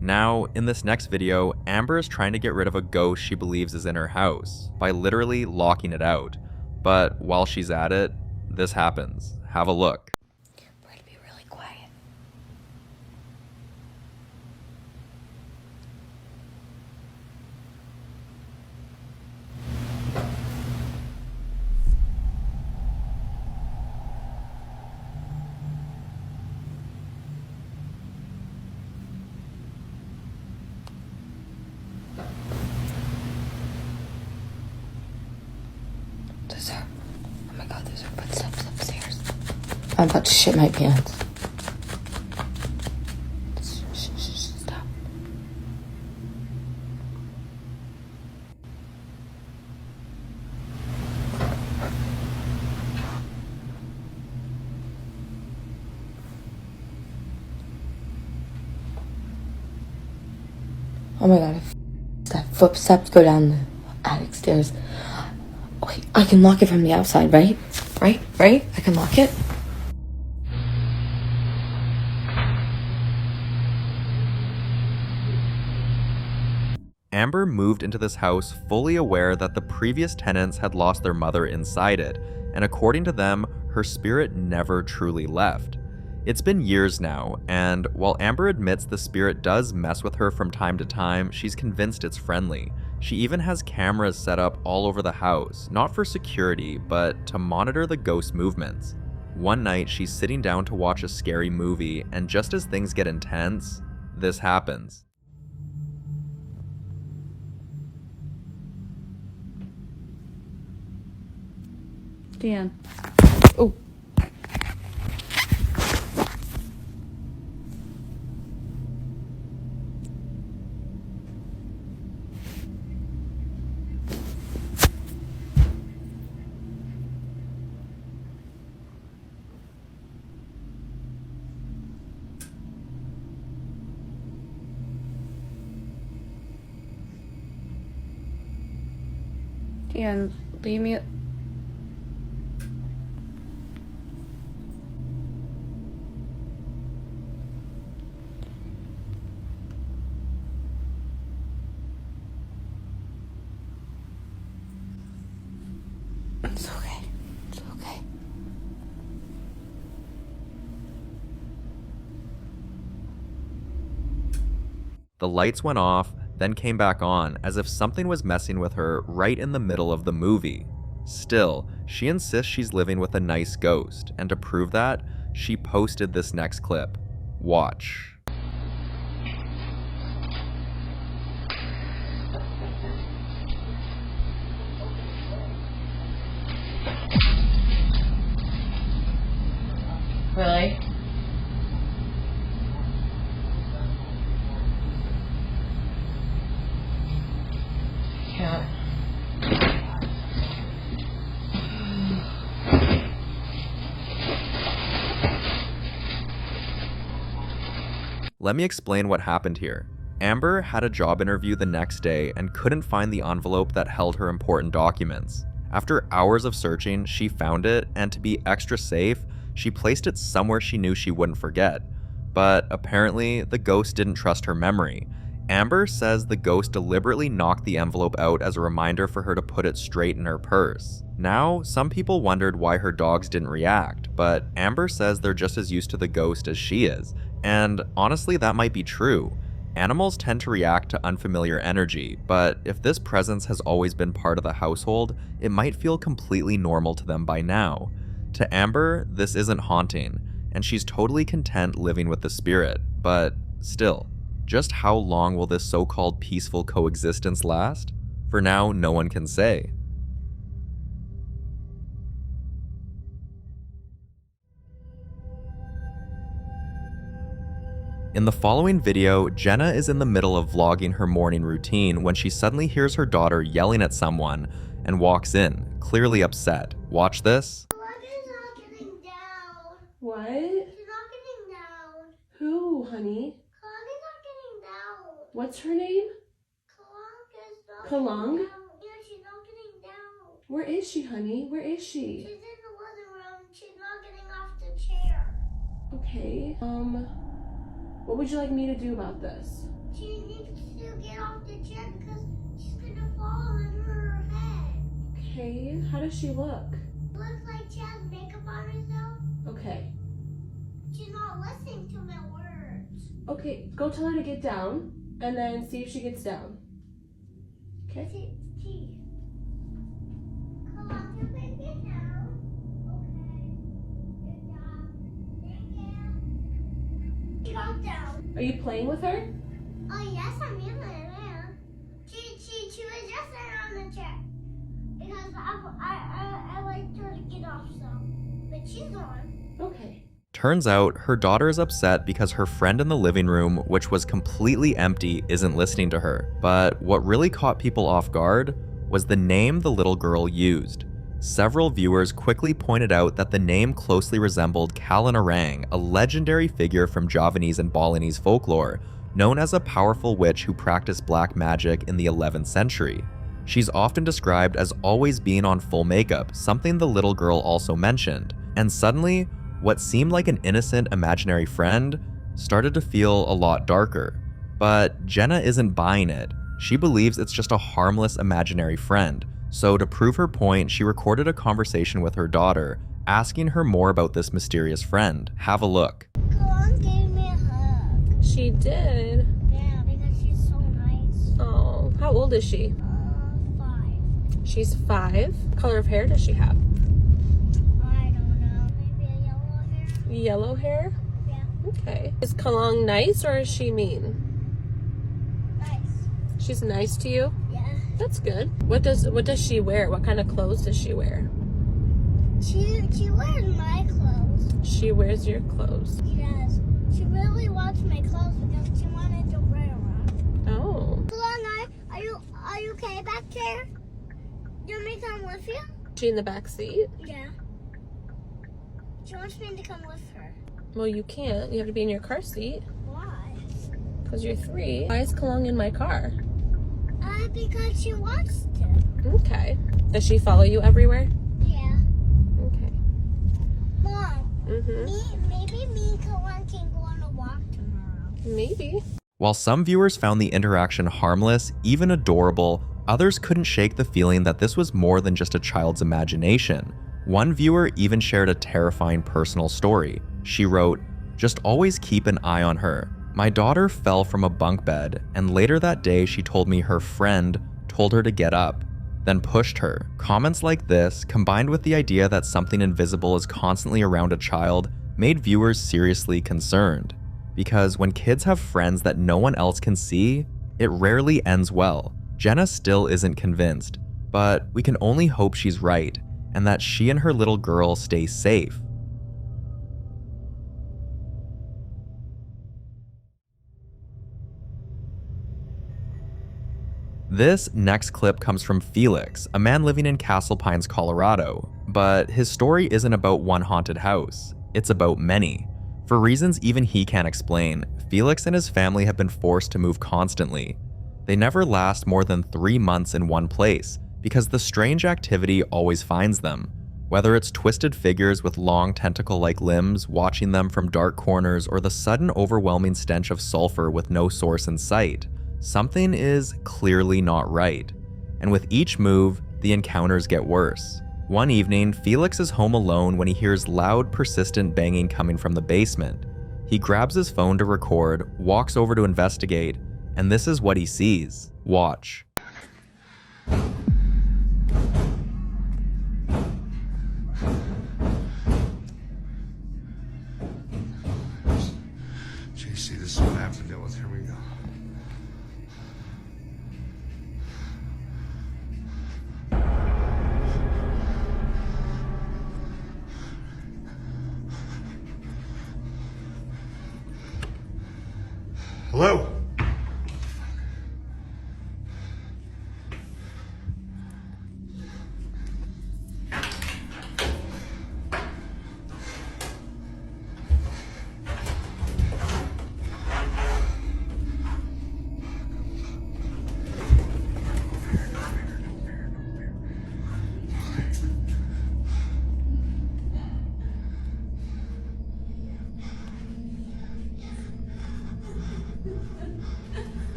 Now, in this next video, Amber is trying to get rid of a ghost she believes is in her house by literally locking it out. But while she's at it, this happens. Have a look. Oh my god, there's her footsteps upstairs. I'm about to shit my pants. Stop. Oh my god, that footsteps go down the attic stairs. Wait, I can lock it from the outside, right? Right? I can lock it. Amber moved into this house fully aware that the previous tenants had lost their mother inside it, and according to them, her spirit never truly left. It's been years now, and while Amber admits the spirit does mess with her from time to time, she's convinced it's friendly. She even has cameras set up all over the house, not for security, but to monitor the ghost movements. One night, she's sitting down to watch a scary movie, and just as things get intense, this happens. Dan. Oh. Dan, leave me. It's okay. It's okay. The lights went off, then came back on, as if something was messing with her right in the middle of the movie. Still, she insists she's living with a nice ghost, and to prove that, she posted this next clip. Watch. Let me explain what happened here. Amber had a job interview the next day and couldn't find the envelope that held her important documents. After hours of searching, she found it, and to be extra safe, she placed it somewhere she knew she wouldn't forget. But apparently, the ghost didn't trust her memory. Amber says the ghost deliberately knocked the envelope out as a reminder for her to put it straight in her purse. Now, some people wondered why her dogs didn't react, but Amber says they're just as used to the ghost as she is. And honestly, that might be true. Animals tend to react to unfamiliar energy, but if this presence has always been part of the household, it might feel completely normal to them by now. To Amber, this isn't haunting, and she's totally content living with the spirit, but still, just how long will this so-called peaceful coexistence last? For now, no one can say. In the following video, Jenna is in the middle of vlogging her morning routine when she suddenly hears her daughter yelling at someone and walks in, clearly upset. Watch this. What? She's not getting down. Who, honey? Kalong is not getting down. What's her name? Kalong? Yeah, she's not getting down. Where is she, honey? Where is she? She's in the living room. She's not getting off the chair. Okay. What would you like me to do about this? She needs to get off the chair because she's gonna fall on her head. Okay. How does she look? Looks like she has makeup on herself. Okay. She's not listening to my words. Okay, go tell her to get down and then see if she gets down. Okay? T. Come on, you can get down. Okay. Good job. Thank you. She got down. Are you playing with her? Oh yes, I'm in there. She was just sitting on the chair because I like her to get off some, but she's on. Okay. Turns out, her daughter is upset because her friend in the living room, which was completely empty, isn't listening to her. But what really caught people off guard was the name the little girl used. Several viewers quickly pointed out that the name closely resembled Kalanarang, a legendary figure from Javanese and Balinese folklore, known as a powerful witch who practiced black magic in the 11th century. She's often described as always being on full makeup, something the little girl also mentioned. And suddenly, what seemed like an innocent imaginary friend started to feel a lot darker. But Jenna isn't buying it. She believes it's just a harmless imaginary friend. So to prove her point, she recorded a conversation with her daughter, asking her more about this mysterious friend. Have a look. Kalong gave me a hug. She did? Yeah, because she's so nice. Oh, how old is she? 5. She's 5? What color of hair does she have? Yellow hair? Yeah. Okay. Is Kalong nice or is she mean? Nice. She's nice to you? Yeah. That's good. What does she wear? What kind of clothes does she wear? She wears my clothes. She wears your clothes. Yes. She really wants my clothes because she wanted to wear them. Oh. Kalong, are you okay back there? Do you want me to come with you? She in the back seat? Yeah. She wants me to come with her. Well, you can't. You have to be in your car seat. Why? Because you're 3. Why is Kalong in my car? Because she wants to. Okay. Does she follow you everywhere? Yeah. Okay. Mom, maybe me and Kalong can go on a walk tomorrow. Maybe. While some viewers found the interaction harmless, even adorable, others couldn't shake the feeling that this was more than just a child's imagination. One viewer even shared a terrifying personal story. She wrote, "Just always keep an eye on her. My daughter fell from a bunk bed, and later that day she told me her friend told her to get up, then pushed her." Comments like this, combined with the idea that something invisible is constantly around a child, made viewers seriously concerned. Because when kids have friends that no one else can see, it rarely ends well. Jenna still isn't convinced, but we can only hope she's right, and that she and her little girl stay safe. This next clip comes from Felix, a man living in Castle Pines, Colorado. But his story isn't about one haunted house, it's about many. For reasons even he can't explain, Felix and his family have been forced to move constantly. They never last more than 3 months in one place because the strange activity always finds them. Whether it's twisted figures with long tentacle-like limbs watching them from dark corners or the sudden overwhelming stench of sulfur with no source in sight, something is clearly not right. And with each move, the encounters get worse. One evening, Felix is home alone when he hears loud, persistent banging coming from the basement. He grabs his phone to record, walks over to investigate, and this is what he sees. Watch. JC, this is what I have to deal with. Here we go. Hello?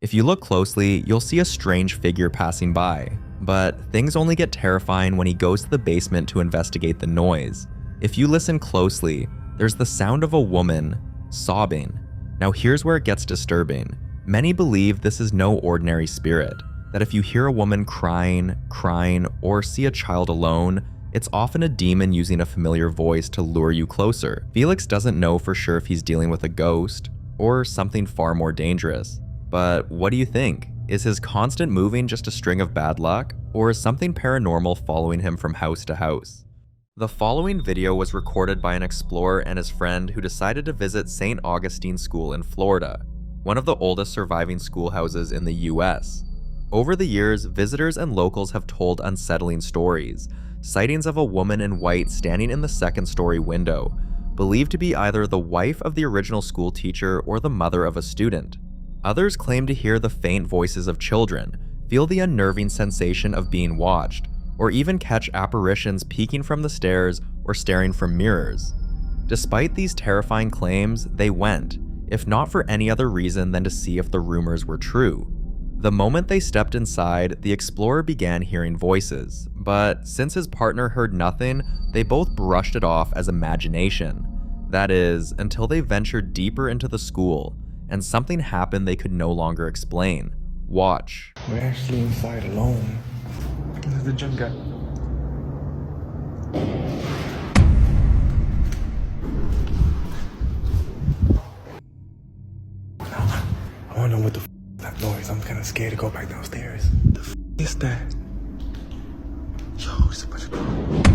If you look closely, you'll see a strange figure passing by, but things only get terrifying when he goes to the basement to investigate the noise. If you listen closely, there's the sound of a woman sobbing. Now here's where it gets disturbing. Many believe this is no ordinary spirit, that if you hear a woman crying, or see a child alone, it's often a demon using a familiar voice to lure you closer. Felix doesn't know for sure if he's dealing with a ghost or something far more dangerous. But what do you think? Is his constant moving just a string of bad luck, or is something paranormal following him from house to house? The following video was recorded by an explorer and his friend who decided to visit St. Augustine School in Florida, one of the oldest surviving schoolhouses in the US. Over the years, visitors and locals have told unsettling stories, sightings of a woman in white standing in the second-story window, believed to be either the wife of the original school teacher or the mother of a student. Others claim to hear the faint voices of children, feel the unnerving sensation of being watched, or even catch apparitions peeking from the stairs or staring from mirrors. Despite these terrifying claims, they went, if not for any other reason than to see if the rumors were true. The moment they stepped inside, the explorer began hearing voices, but since his partner heard nothing, they both brushed it off as imagination. That is, until they ventured deeper into the school, and something happened they could no longer explain. Watch. We're actually inside alone. This is the gym guy. I don't know what the f that noise. I'm kind of scared to go back downstairs. The f is that? Yo, it's a bunch of...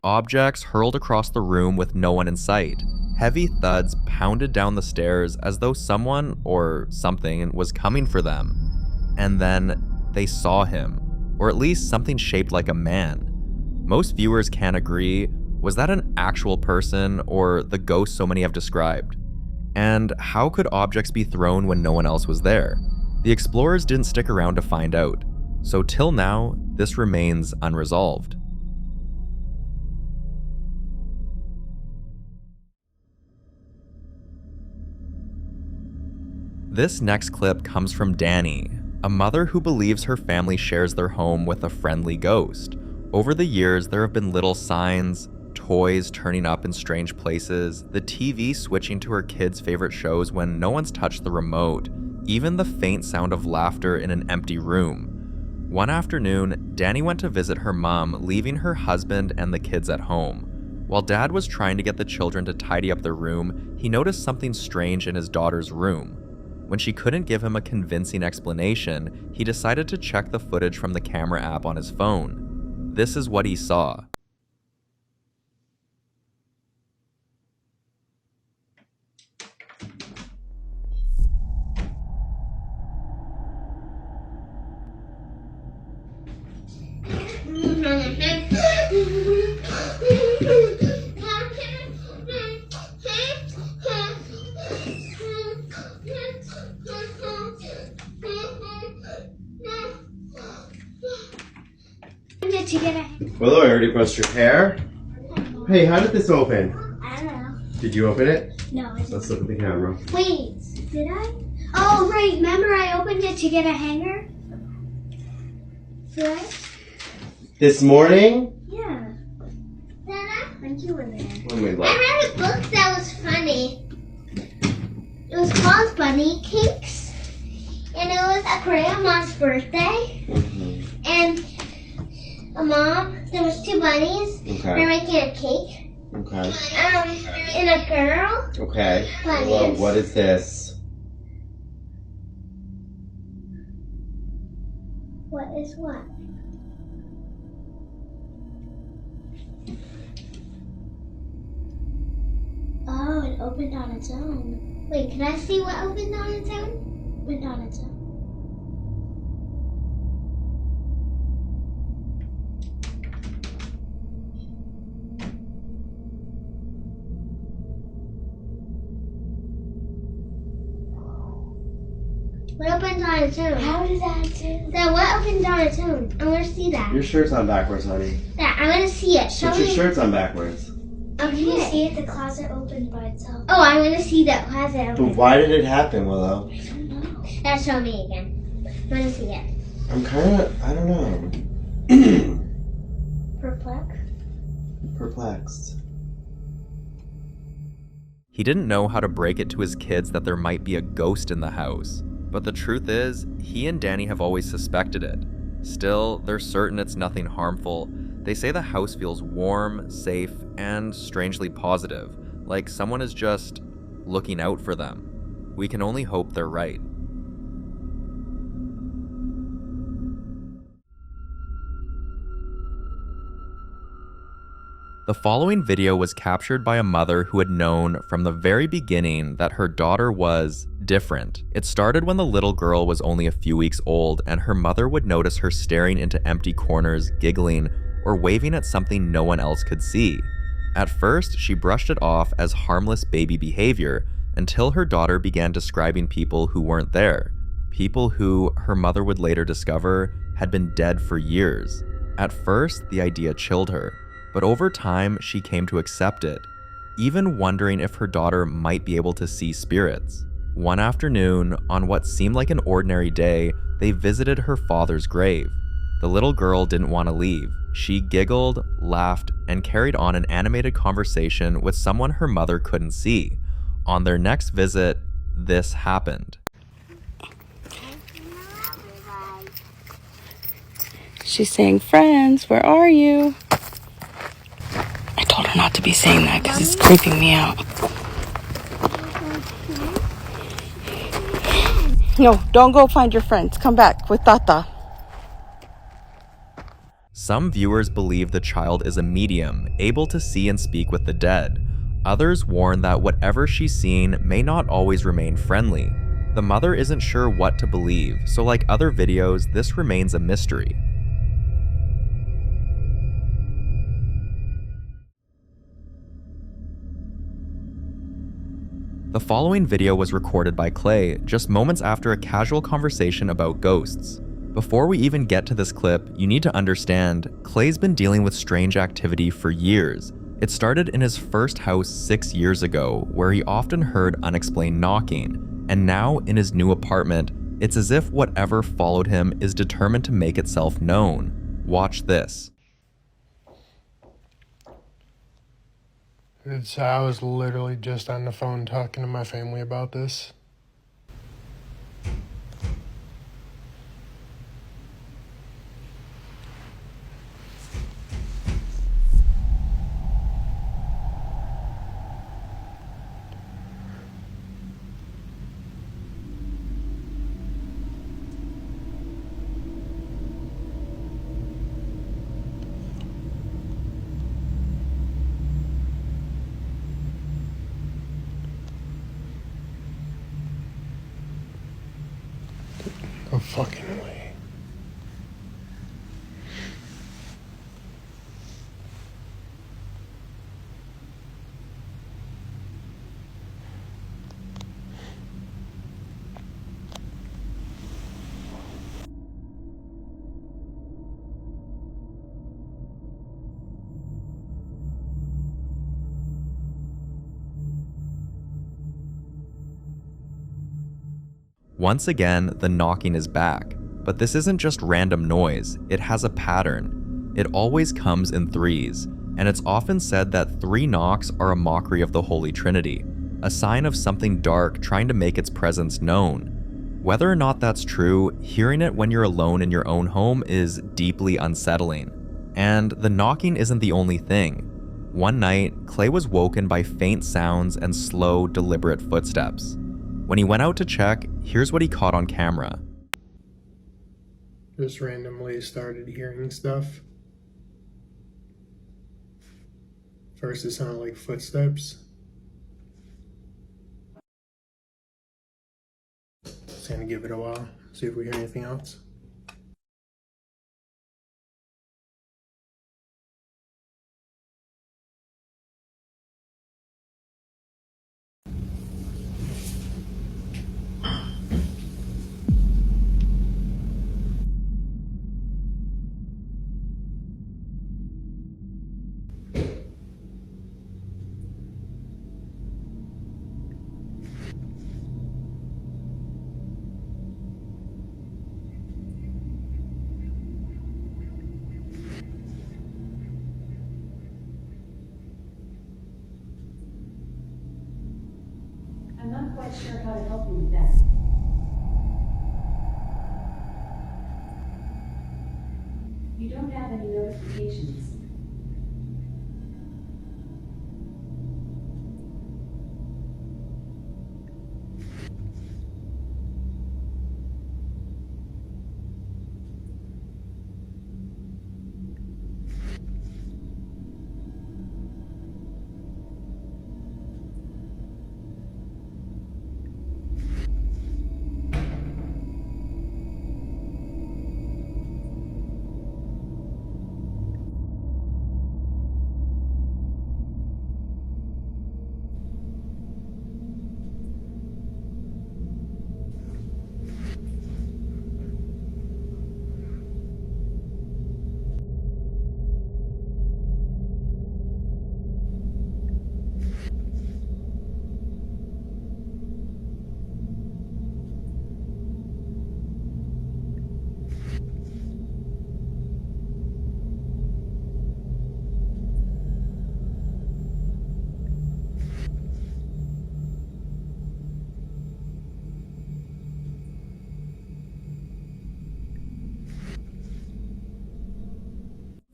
Objects hurled across the room with no one in sight. Heavy thuds pounded down the stairs as though someone or something was coming for them. And then they saw him, or at least something shaped like a man. Most viewers can agree, was that an actual person or the ghost so many have described? And how could objects be thrown when no one else was there? The explorers didn't stick around to find out, so till now, this remains unresolved. This next clip comes from Danny, a mother who believes her family shares their home with a friendly ghost. Over the years, there have been little signs, toys turning up in strange places, the TV switching to her kids' favorite shows when no one's touched the remote, even the faint sound of laughter in an empty room. One afternoon, Danny went to visit her mom, leaving her husband and the kids at home. While Dad was trying to get the children to tidy up their room, he noticed something strange in his daughter's room. When she couldn't give him a convincing explanation, he decided to check the footage from the camera app on his phone. This is what he saw. Willow, I already brushed your hair. Hey, how did this open? I don't know. Did you open it? No, I didn't. Let's look at the camera. Wait, did I? Oh, right. Remember I opened it to get a hanger? Did I? This morning? Yeah. Dada? When you were there. When we I left. read a book that was funny. It was called Bunny Cakes. And it was a grandma's birthday. And a mom, there was 2 bunnies. Okay. They're making a cake. Okay. And a girl. Okay. Bunnies. Whoa, what is this? What is what? Oh, it opened on its own. Wait, can I see what opened on its own? Opened on its own. What opened on its own? How did that do? That what opened on its own? I want to see that. Your shirt's on backwards, honey. That I want to see it. Show Put me. your shirt's on backwards. Okay. Can you see it? The closet opened by itself. Oh, I want to see that closet open. But why did it happen, Willow? I don't know. That show me again. I want to see it. I'm kind of, I don't know. Perplexed. He didn't know how to break it to his kids that there might be a ghost in the house. But the truth is, he and Danny have always suspected it. Still, they're certain it's nothing harmful. They say the house feels warm, safe, and strangely positive, like someone is just looking out for them. We can only hope they're right. The following video was captured by a mother who had known from the very beginning that her daughter was different. It started when the little girl was only a few weeks old and her mother would notice her staring into empty corners, giggling, or waving at something no one else could see. At first, she brushed it off as harmless baby behavior until her daughter began describing people who weren't there. People who, her mother would later discover, had been dead for years. At first, the idea chilled her. But over time, she came to accept it, even wondering if her daughter might be able to see spirits. One afternoon, on what seemed like an ordinary day, they visited her father's grave. The little girl didn't want to leave. She giggled, laughed, and carried on an animated conversation with someone her mother couldn't see. On their next visit, this happened. She's saying, friends, where are you? I told her not to be saying that because it's creeping me out. No, don't go find your friends. Come back with Tata. Some viewers believe the child is a medium, able to see and speak with the dead. Others warn that whatever she's seen may not always remain friendly. The mother isn't sure what to believe, so like other videos, this remains a mystery. The following video was recorded by Clay just moments after a casual conversation about ghosts. Before we even get to this clip, you need to understand, Clay's been dealing with strange activity for years. It started in his first house 6 years ago, where he often heard unexplained knocking, and now in his new apartment, it's as if whatever followed him is determined to make itself known. Watch this. I was literally just on the phone talking to my family about this. Once again, the knocking is back, but this isn't just random noise, it has a pattern. It always comes in threes, and it's often said that 3 knocks are a mockery of the Holy Trinity, a sign of something dark trying to make its presence known. Whether or not that's true, hearing it when you're alone in your own home is deeply unsettling. And the knocking isn't the only thing. One night, Clay was woken by faint sounds and slow, deliberate footsteps. When he went out to check, here's what he caught on camera. Just randomly started hearing stuff. First it sounded like footsteps. Just gonna give it a while, see if we hear anything else. I'm not quite sure how to help you with that. You don't have any notifications.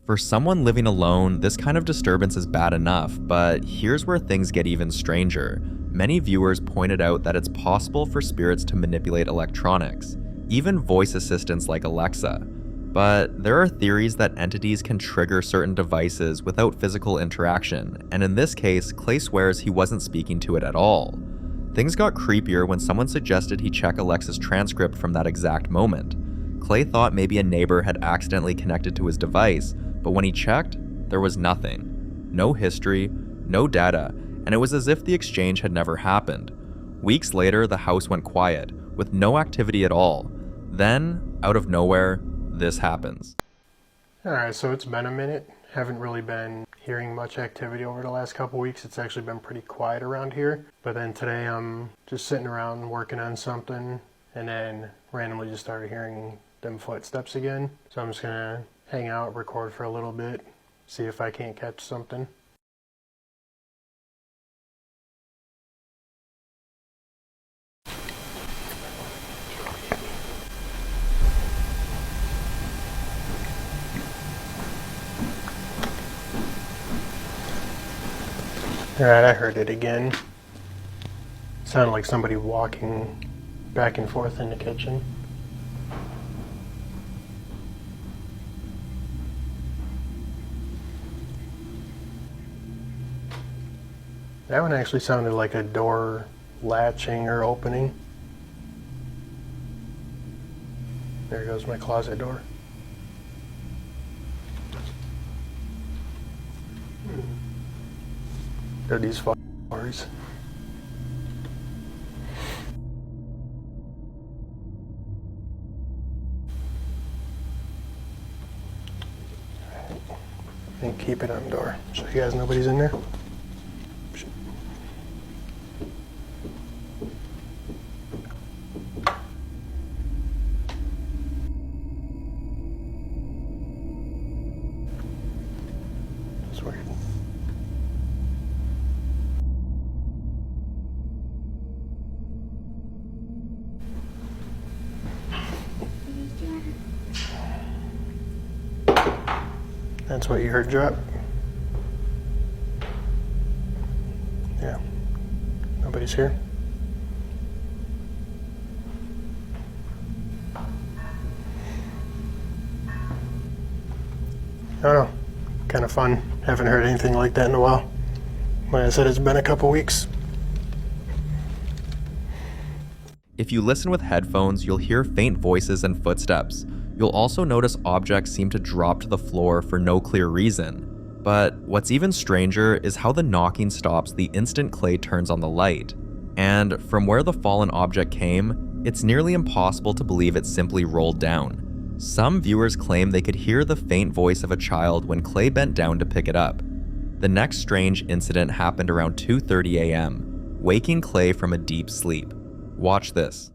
For someone living alone, this kind of disturbance is bad enough, but here's where things get even stranger. Many viewers pointed out that it's possible for spirits to manipulate electronics, even voice assistants like Alexa. But there are theories that entities can trigger certain devices without physical interaction, and in this case, Clay swears he wasn't speaking to it at all. Things got creepier when someone suggested he check Alexa's transcript from that exact moment. Clay thought maybe a neighbor had accidentally connected to his device, but when he checked, there was nothing. No history, no data, and it was as if the exchange had never happened. Weeks later, the house went quiet, with no activity at all. Then, out of nowhere, this happens. Alright, so it's been a minute. Haven't really been hearing much activity over the last couple weeks. It's actually been pretty quiet around here. But then today I'm just sitting around working on something, and then randomly just started hearing them footsteps again. So I'm just gonna hang out, record for a little bit, see if I can't catch something. Alright, I heard it again. Sounded like somebody walking back and forth in the kitchen. That one actually sounded like a door latching or opening. There goes my closet door. They're these f***ers. And keep it on the door so you guys nobody's in there. That's weird. That's what you heard drop? Yeah. Nobody's here? I don't know. Kind of fun. Haven't heard anything like that in a while. Like I said, it's been a couple weeks. If you listen with headphones, you'll hear faint voices and footsteps. You'll also notice objects seem to drop to the floor for no clear reason. But what's even stranger is how the knocking stops the instant Clay turns on the light. And from where the fallen object came, it's nearly impossible to believe it simply rolled down. Some viewers claim they could hear the faint voice of a child when Clay bent down to pick it up. The next strange incident happened around 2:30 a.m., waking Clay from a deep sleep. Watch this.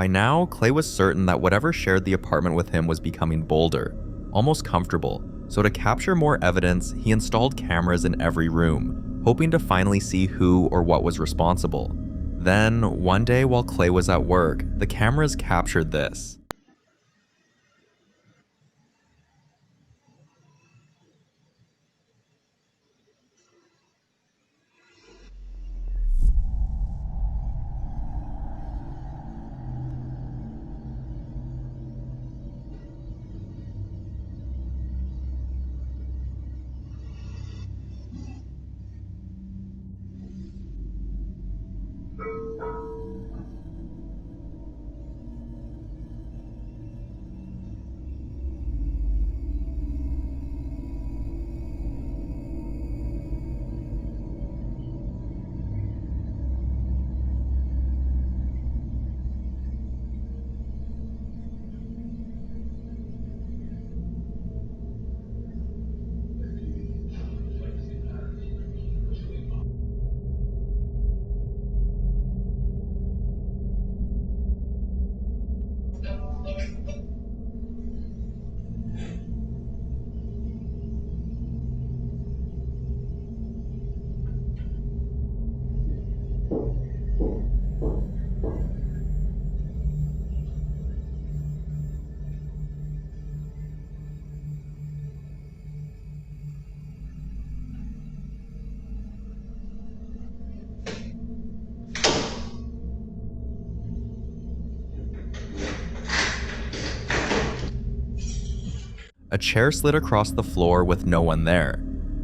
By now, Clay was certain that whatever shared the apartment with him was becoming bolder, almost comfortable, so to capture more evidence, he installed cameras in every room, hoping to finally see who or what was responsible. Then, one day while Clay was at work, the cameras captured this. A chair slid across the floor with no one there.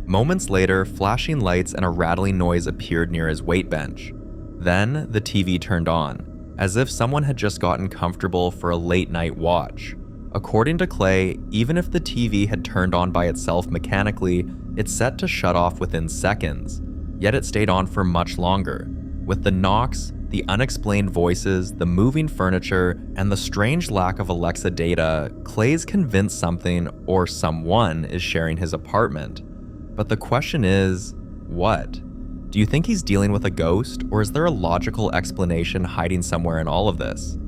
Moments later, flashing lights and a rattling noise appeared near his weight bench. Then, the TV turned on, as if someone had just gotten comfortable for a late night watch. According to Clay, even if the TV had turned on by itself mechanically, it's set to shut off within seconds, yet it stayed on for much longer. With the knocks, the unexplained voices, the moving furniture, and the strange lack of Alexa data, Clay's convinced something or someone is sharing his apartment. But the question is, what? Do you think he's dealing with a ghost, or is there a logical explanation hiding somewhere in all of this?